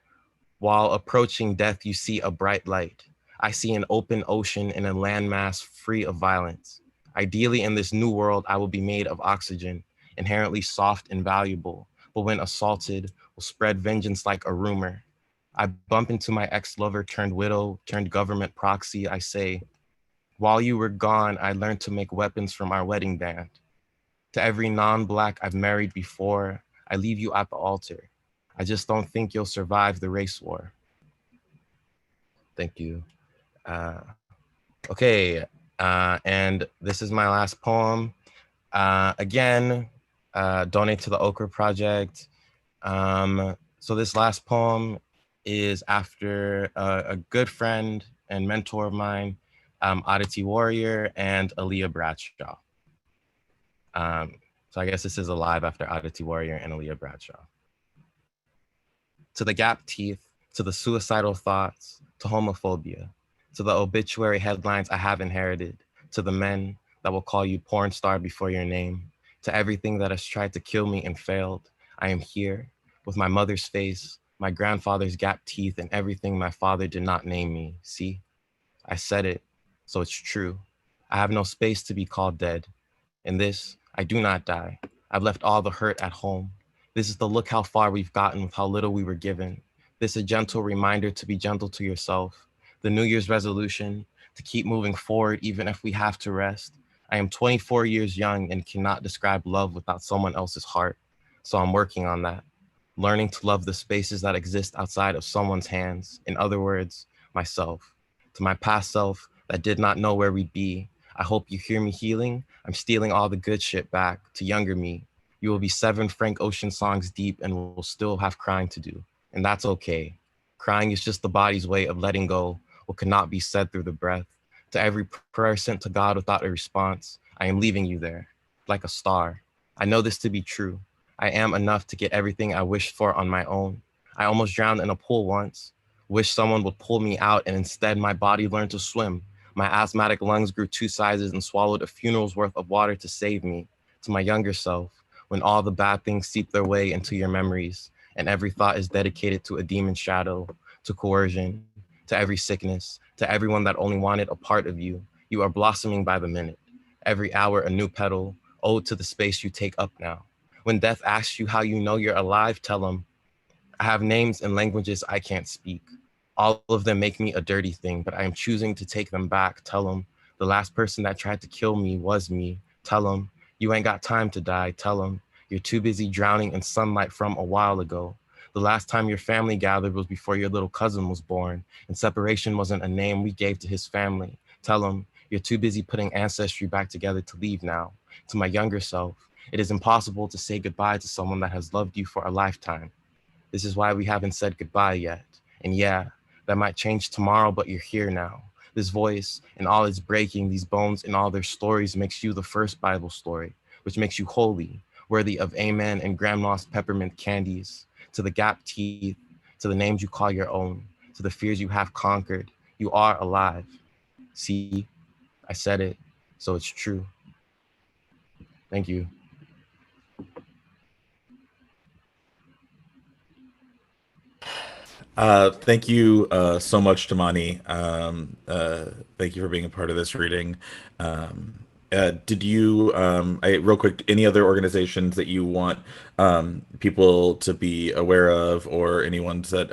while approaching death, you see a bright light. I see an open ocean and a landmass free of violence. Ideally, in this new world, I will be made of oxygen, inherently soft and valuable, but when assaulted, will spread vengeance like a rumor. I bump into my ex-lover turned widow, turned government proxy. I say, while you were gone, I learned to make weapons from our wedding band. To every non-Black I've married before, I leave you at the altar. I just don't think you'll survive the race war. Thank you. Uh, okay, and this is my last poem. Again, donate to the Okra Project. So this last poem is after a good friend and mentor of mine, Aditi Warrior and Aaliyah Bradshaw. So I guess this is alive after Aditi Warrior and Aaliyah Bradshaw. To the gap teeth, to the suicidal thoughts, to homophobia, to the obituary headlines I have inherited, to the men that will call you porn star before your name, to everything that has tried to kill me and failed, I am here with my mother's face, my grandfather's gap teeth, and everything my father did not name me. See, I said it, so it's true. I have no space to be called dead. In this, I do not die. I've left all the hurt at home. This is the look how far we've gotten with how little we were given. This is a gentle reminder to be gentle to yourself. The New Year's resolution, to keep moving forward even if we have to rest. I am 24 years young and cannot describe love without someone else's heart. So I'm working on that. Learning to love the spaces that exist outside of someone's hands. In other words, myself. To my past self that did not know where we'd be, I hope you hear me healing. I'm stealing all the good shit back to younger me. You will be 7 Frank Ocean songs deep and will still have crying to do. And that's okay. Crying is just the body's way of letting go what cannot be said through the breath. To every prayer sent to God without a response, I am leaving you there, like a star. I know this to be true. I am enough to get everything I wished for on my own. I almost drowned in a pool once. Wish someone would pull me out, and instead my body learned to swim. My asthmatic lungs grew 2 sizes and swallowed a funeral's worth of water to save me. To my younger self, when all the bad things seep their way into your memories, and every thought is dedicated to a demon shadow, to coercion, to every sickness, to everyone that only wanted a part of you, you are blossoming by the minute. Every hour a new petal, ode to the space you take up now. When death asks you how you know you're alive, tell them, I have names and languages I can't speak. All of them make me a dirty thing, but I am choosing to take them back. Tell them, the last person that tried to kill me was me. Tell them, you ain't got time to die. Tell them, you're too busy drowning in sunlight from a while ago. The last time your family gathered was before your little cousin was born, and separation wasn't a name we gave to his family. Tell them, you're too busy putting ancestry back together to leave now. To my younger self, it is impossible to say goodbye to someone that has loved you for a lifetime. This is why we haven't said goodbye yet. And yeah, that might change tomorrow, but you're here now. This voice and all its breaking, these bones and all their stories makes you the first Bible story, which makes you holy, worthy of amen and grandma's peppermint candies, to the gap teeth, to the names you call your own, to the fears you have conquered. You are alive. See, I said it, so it's true. Thank you. Thank you so much, Tamani. Thank you for being a part of this reading. Did you, real quick, any other organizations that you want people to be aware of, or any ones that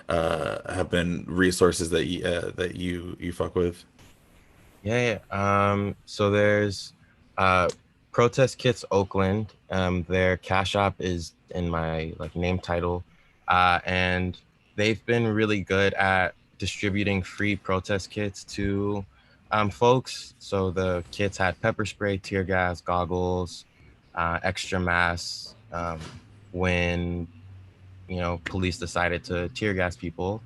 have been resources that you fuck with? So there's Protest Kits Oakland. Their Cash App is in my like name title, and they've been really good at distributing free protest kits to folks. So the kits had pepper spray, tear gas, goggles, extra masks. When police decided to tear gas people.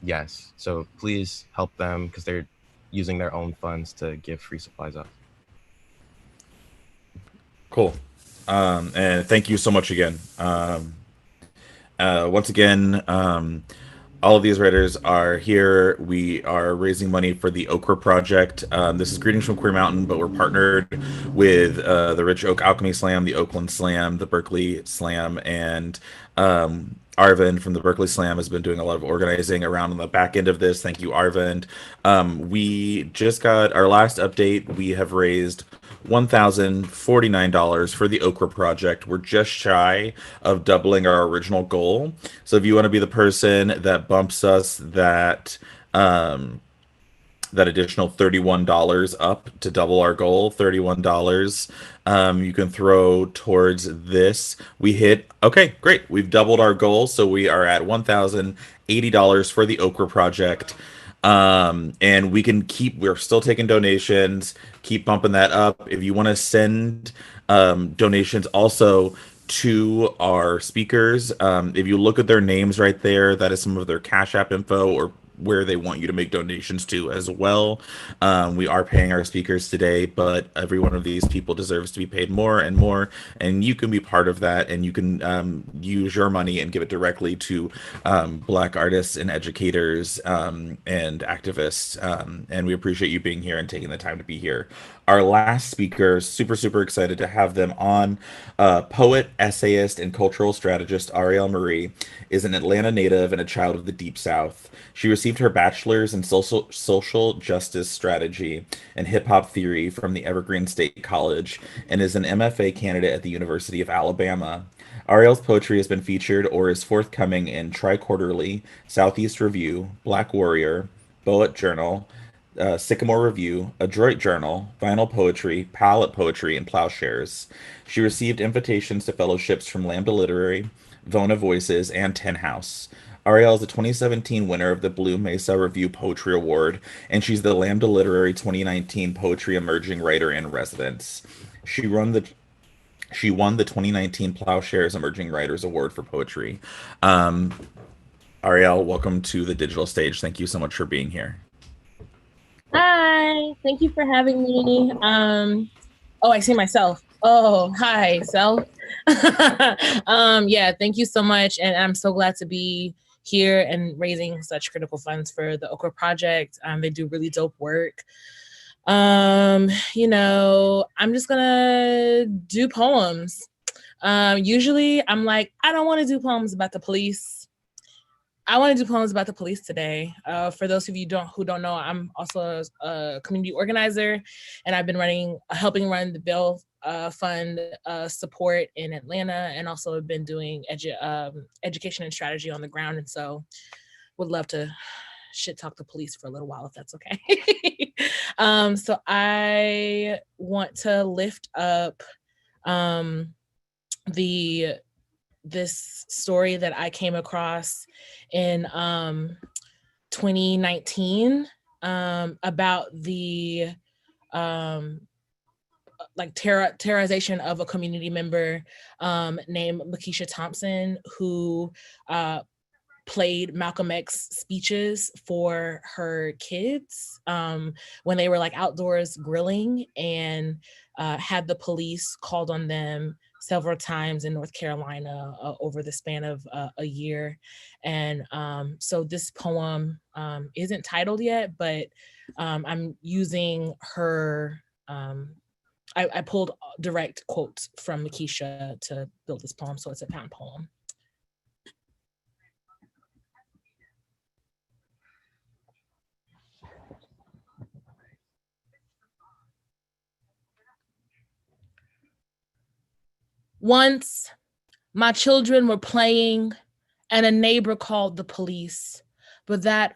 Yes, so please help them because they're using their own funds to give free supplies out. Cool. And thank you so much again. Once again, all of these writers are here. We are raising money for the Okra Project. This is Greetings from Queer Mountain, but we're partnered with the Rich Oak Alchemy Slam, the Oakland Slam, the Berkeley Slam, and Arvind from the Berkeley Slam has been doing a lot of organizing around on the back end of this. Thank you, Arvind. We just got our last update. We have raised $1,049 for the Okra Project. We're just shy of doubling our original goal. So if you want to be the person that bumps us that additional $31 up to double our goal, $31, you can throw towards this. We hit, okay, great. We've doubled our goal. So we are at $1,080 for the Okra Project. And we're still taking donations, keep bumping that up. If you want to send donations also to our speakers, if you look at their names right there, that is some of their Cash App info or where they want you to make donations to as well. We are paying our speakers today, but every one of these people deserves to be paid more and more, and you can be part of that, and you can use your money and give it directly to Black artists and educators and activists, and we appreciate you being here and taking the time to be here. Our last speaker, super excited to have them on. Poet, essayist, and cultural strategist Ariel Marie is an Atlanta native and a child of the Deep South. She received her bachelor's in social justice strategy and hip hop theory from the Evergreen State College and is an MFA candidate at the University of Alabama. Ariel's poetry has been featured or is forthcoming in Tri-Quarterly, Southeast Review, Black Warrior, Poet Journal, Sycamore Review, Adroit Journal, Vinyl Poetry, Palette Poetry, and Plowshares. She received invitations to fellowships from Lambda Literary, Vona Voices, and Tin House. Ariel is the 2017 winner of the Blue Mesa Review Poetry Award, and she's the Lambda Literary 2019 Poetry Emerging Writer in Residence. She won the 2019 Plowshares Emerging Writers Award for Poetry. Ariel, welcome to the digital stage. Thank you so much for being here. Hi, thank you for having me. I see myself. Oh, hi, self. Yeah, thank you so much. And I'm so glad to be here and raising such critical funds for the Okra Project. They do really dope work. I'm just gonna do poems. Usually I'm like, I don't want to do poems about the police. I want to do poems about the police today. For those of you who don't know, I'm also a community organizer, and I've been helping run the Bill Fund support in Atlanta, and also have been doing education and strategy on the ground. And so, would love to shit talk the police for a little while if that's okay. So I want to lift up this story that I came across in 2019 about the terrorization of a community member named Lakeisha Thompson, who played Malcolm X speeches for her kids when they were like outdoors grilling, and had the police called on them several times in North Carolina over the span of a year. And so this poem isn't titled yet, but I'm using her, I pulled direct quotes from Makisha to build this poem, so it's a found poem. Once, my children were playing and a neighbor called the police, but that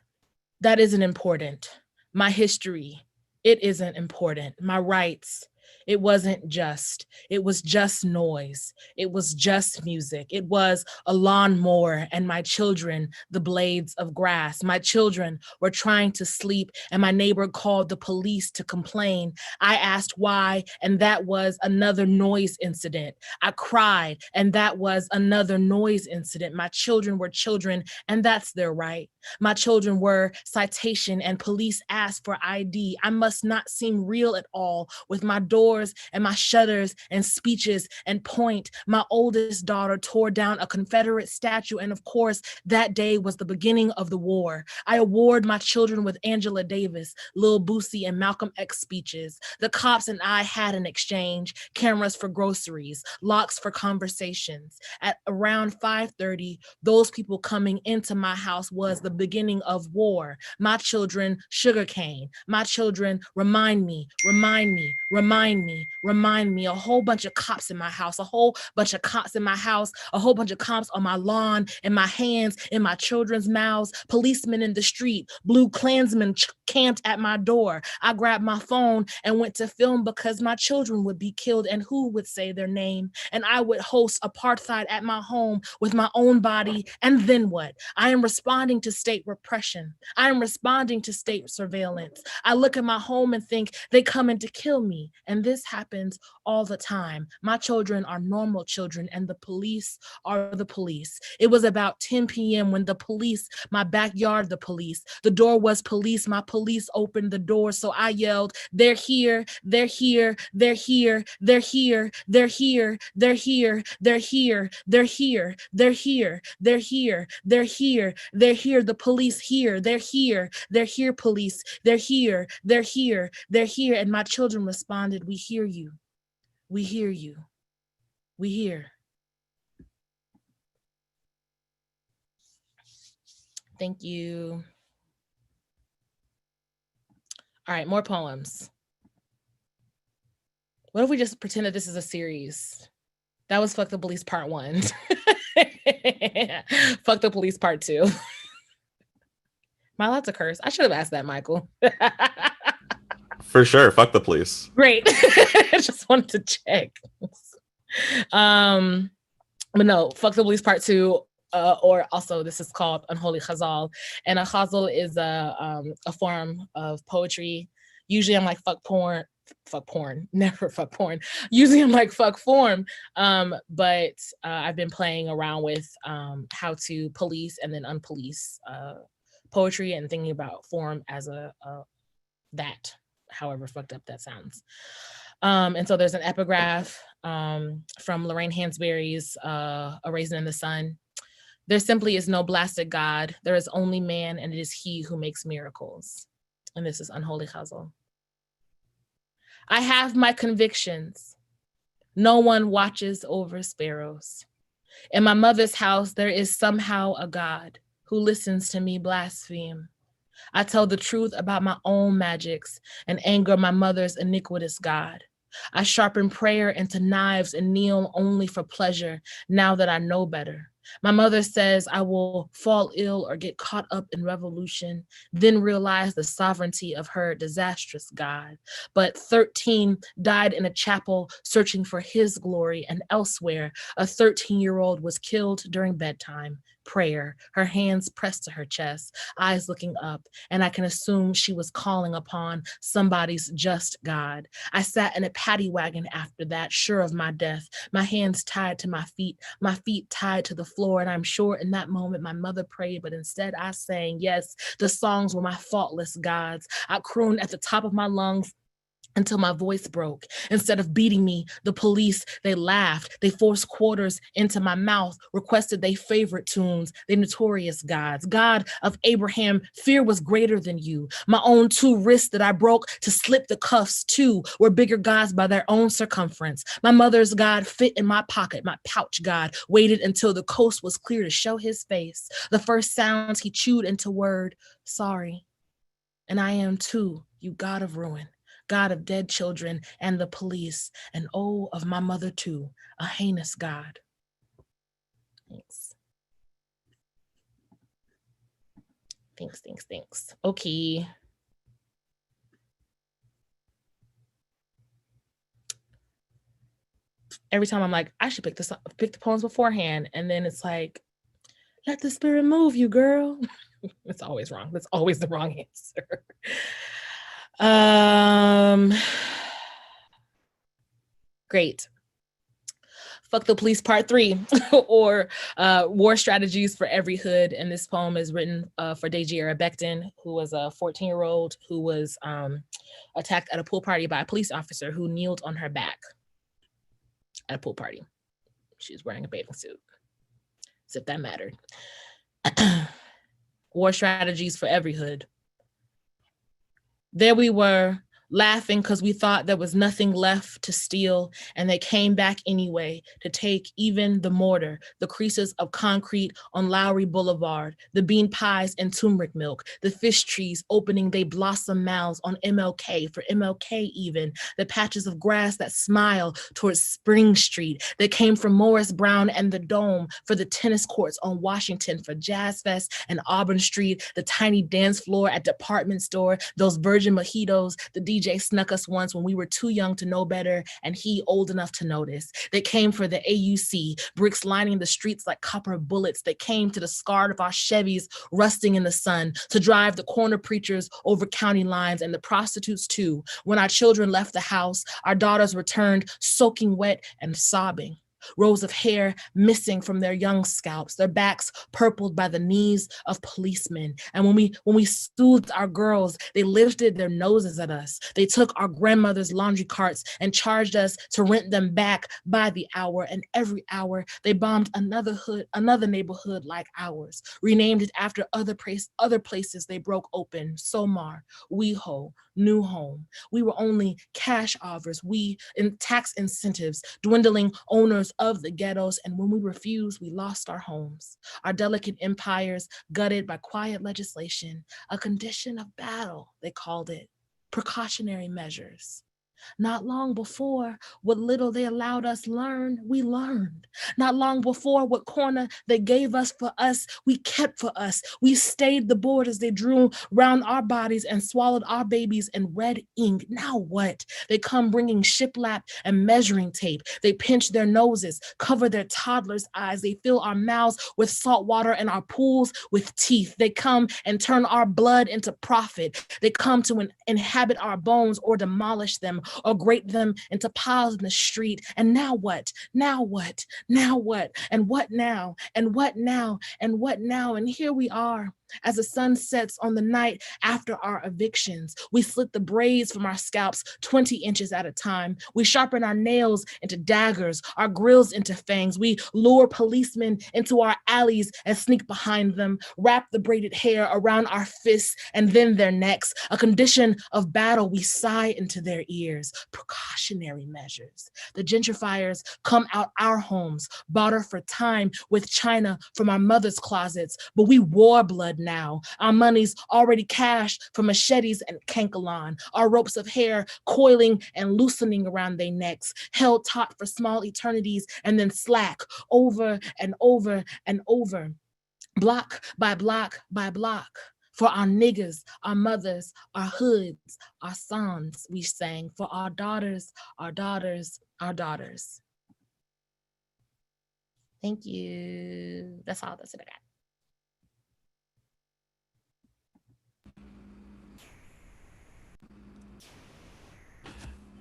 isn't important. My history, it isn't important. My rights, it wasn't just. It was just noise. It was just music. It was a lawnmower and my children, the blades of grass. My children were trying to sleep and my neighbor called the police to complain. I asked why, and that was another noise incident. I cried, and that was another noise incident. My children were children, and that's their right. My children were citation and police asked for ID. I must not seem real at all with my doors and my shutters and speeches and point. My oldest daughter tore down a Confederate statue, and of course, that day was the beginning of the war. I award my children with Angela Davis, Lil Boosie, and Malcolm X speeches. The cops and I had an exchange, cameras for groceries, locks for conversations. At around 5:30, those people coming into my house was the beginning of war. My children, sugarcane. My children, remind me, remind me, remind me, remind me. A whole bunch of cops in my house, a whole bunch of cops in my house, a whole bunch of cops on my lawn, in my hands, in my children's mouths, policemen in the street, blue Klansmen camped at my door. I grabbed my phone and went to film because my children would be killed and who would say their name? And I would host apartheid at my home with my own body. And then what? I am responding to state repression. I am responding to state surveillance. I look at my home and think they coming to kill me. And this happens all the time. My children are normal children and the police are the police. It was about 10 p.m. when the police, my backyard, the police, the door was police. My police opened the door. So I yelled, they're here, they're here, they're here, they're here, they're here, they're here, they're here, they're here, they're here, they're here, they're here, they're here, the police here, they're here, police, they're here, they're here, they're here. And my children responded, we hear you, we hear you, we hear. Thank you. All right, more poems. What if we just pretend that this is a series? That was Fuck the Police Part 1. Fuck the Police Part 2. Am I allowed to curse? I should have asked that, Michael. For sure. Fuck the police. Great. I just wanted to check. But no, Fuck the Police Part 2. Or also this is called Unholy Resolve. And a ghazal is a form of poetry. Usually I'm like fuck porn, never fuck porn. Usually I'm like fuck form. But I've been playing around with how to police and then unpolice poetry and thinking about form as a that, however fucked up that sounds. And so there's an epigraph from Lorraine Hansberry's A Raisin in the Sun. There simply is no blasted God. There is only man, and it is he who makes miracles. And this is Unholy Resolve. I have my convictions. No one watches over sparrows. In my mother's house, there is somehow a God who listens to me blaspheme. I tell the truth about my own magics and anger my mother's iniquitous God. I sharpen prayer into knives and kneel only for pleasure now that I know better. My mother says I will fall ill or get caught up in revolution, then realize the sovereignty of her disastrous God. But 13 died in a chapel searching for his glory, and elsewhere, a 13-year-old was killed during bedtime. Prayer, her hands pressed to her chest, eyes looking up, and I can assume she was calling upon somebody's just God. I sat in a paddy wagon after that, sure of my death, my hands tied to my feet tied to the floor floor. And I'm sure in that moment my mother prayed, but instead I sang. Yes, the songs were my faultless gods. I crooned at the top of my lungs until my voice broke. Instead of beating me, the police, they laughed. They forced quarters into my mouth, requested their favorite tunes, the notorious gods. God of Abraham, fear was greater than you. My own two wrists that I broke to slip the cuffs to were bigger gods by their own circumference. My mother's God fit in my pocket. My pouch God waited until the coast was clear to show his face. The first sounds he chewed into word, sorry. And I am too, you God of ruin. God of dead children and the police, and oh, of my mother too, a heinous God. Thanks. Thanks. Okay. Every time I'm like, I should pick the poems beforehand, and then it's like, let the spirit move you, girl. It's always wrong. That's always the wrong answer. Great. Fuck the Police Part 3, or War Strategies for Every Hood. And this poem is written for Dejiera Becton, who was a 14-year-old who was attacked at a pool party by a police officer who kneeled on her back at a pool party. She was wearing a bathing suit, as if that mattered. War Strategies for Every Hood. There we were, laughing because we thought there was nothing left to steal, and they came back anyway to take even the mortar, the creases of concrete on Lowry Boulevard, the bean pies and turmeric milk, the fish trees opening they blossom mouths on MLK, for MLK even, the patches of grass that smile towards Spring Street, that came from Morris Brown and the Dome, for the tennis courts on Washington, for Jazz Fest and Auburn Street, the tiny dance floor at department store, those virgin mojitos, the DJ snuck us once when we were too young to know better and he old enough to notice. They came for the AUC, bricks lining the streets like copper bullets. They came to the scarred of our Chevys rusting in the sun, to drive the corner preachers over county lines and the prostitutes too. When our children left the house, our daughters returned soaking wet and sobbing. Rows of hair missing from their young scalps, their backs purpled by the knees of policemen. And when we soothed our girls, they lifted their noses at us. They took our grandmother's laundry carts and charged us to rent them back by the hour. And every hour they bombed another neighborhood like ours, renamed it after other places they broke open. Somar, WeHo, New Home. We were only cash offers, we in tax incentives, dwindling owners of the ghettos, and when we refused, we lost our homes, our delicate empires gutted by quiet legislation, a condition of battle, they called it, precautionary measures. Not long before, what little they allowed us learn, we learned. Not long before, what corner they gave us for us, we kept for us. We stayed the borders they drew round our bodies and swallowed our babies in red ink. Now what? They come bringing shiplap and measuring tape. They pinch their noses, cover their toddlers' eyes. They fill our mouths with salt water and our pools with teeth. They come and turn our blood into profit. They come to inhabit our bones or demolish them, or grate them into piles in the street. And now what? Now what? Now what? And what now? And what now? And what now? And here we are. As the sun sets on the night after our evictions, we slit the braids from our scalps 20 inches at a time. We sharpen our nails into daggers, our grills into fangs. We lure policemen into our alleys and sneak behind them, wrap the braided hair around our fists and then their necks. A condition of battle, we sigh into their ears. Precautionary measures. The gentrifiers come out our homes, barter for time with china from our mother's closets, but we war blood now. Our money's already cashed for machetes and cankalon, our ropes of hair coiling and loosening around their necks, held taut for small eternities and then slack over and over and over, block by block by block. For our niggas, our mothers, our hoods, our sons, we sang. For our daughters, our daughters, our daughters. Thank you. That's all that's what I got.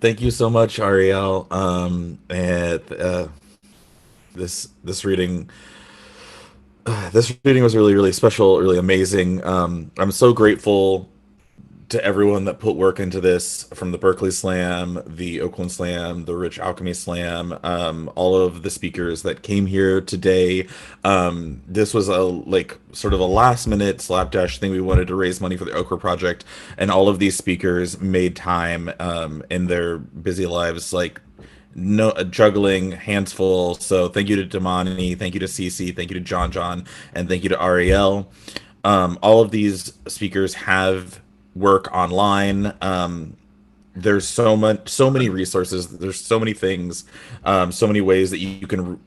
Thank you so much, Ariel. And this reading This reading was really, really special, really amazing. I'm so grateful to everyone that put work into this, from the Berkeley Slam, the Oakland Slam, the Rich Alchemy Slam, all of the speakers that came here today. This was a like sort of a last minute slapdash thing. We wanted to raise money for the Okra Project, and all of these speakers made time in their busy lives, like no juggling hands full. So thank you to Damani, thank you to Cici, thank you to John, and thank you to Ariel. All of these speakers have work online. There's so many resources. There's so many things, so many ways that you can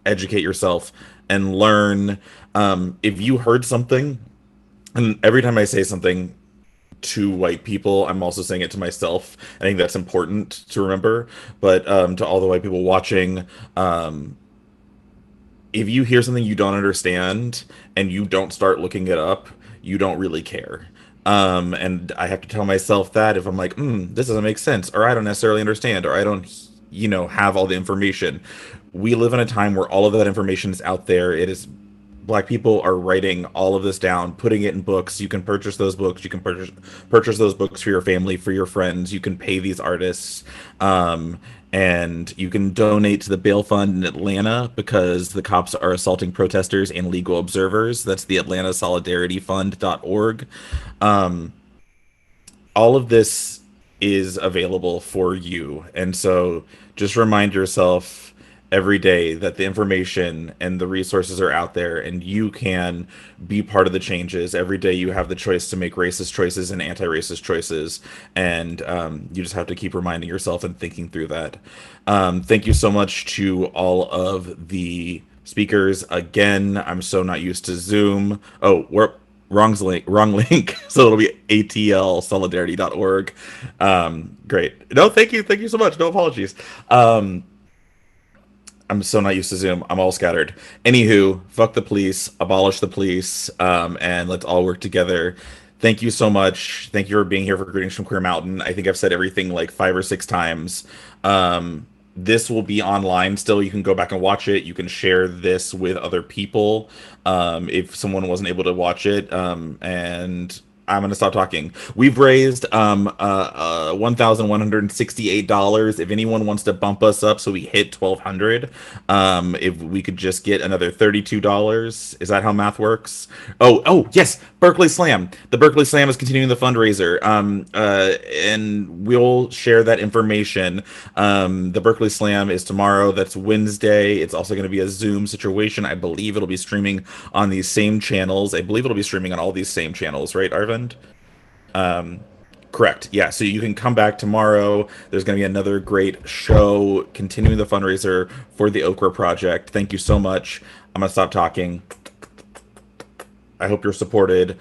educate yourself and learn. If you heard something, and every time I say something to white people, I'm also saying it to myself. I think that's important to remember. But to all the white people watching, if you hear something you don't understand and you don't start looking it up, you don't really care. And I have to tell myself that if I'm like, this doesn't make sense, or I don't necessarily understand, or I don't, have all the information. We live in a time where all of that information is out there. It is Black people are writing all of this down, putting it in books. You can purchase those books. You can purchase those books for your family, for your friends. You can pay these artists, and you can donate to the bail fund in Atlanta because the cops are assaulting protesters and legal observers. That's the Atlanta Solidarity Fund.org. All of this is available for you, and so just remind yourself every day that the information and the resources are out there, and you can be part of the changes. Every day you have the choice to make racist choices and anti-racist choices, and you just have to keep reminding yourself and thinking through that. Thank you so much to all of the speakers. Again, I'm so not used to Zoom. Oh, we're wrong link. So it'll be atlsolidarity.org. Great. No, thank you so much. No apologies. I'm so not used to Zoom. I'm all scattered. Anywho, fuck the police, abolish the police, and let's all work together. Thank you so much. Thank you for being here for Greetings from Queer Mountain. I think I've said everything like 5 or 6 times. This will be online still. You can go back and watch it. You can share this with other people if someone wasn't able to watch it. And I'm gonna stop talking. We've raised $1,168. If anyone wants to bump us up so we hit 1,200, if we could just get another $32, is that how math works? Oh yes, Berkeley Slam. The Berkeley Slam is continuing the fundraiser, and we'll share that information. The Berkeley Slam is tomorrow. That's Wednesday. It's also going to be a Zoom situation. I believe it'll be streaming on these same channels. I believe it'll be streaming on all these same channels, right, Arvind? Correct. Yeah. So you can come back tomorrow. There's going to be another great show continuing the fundraiser for the Okra Project. Thank you so much. I'm going to stop talking. I hope you're supported.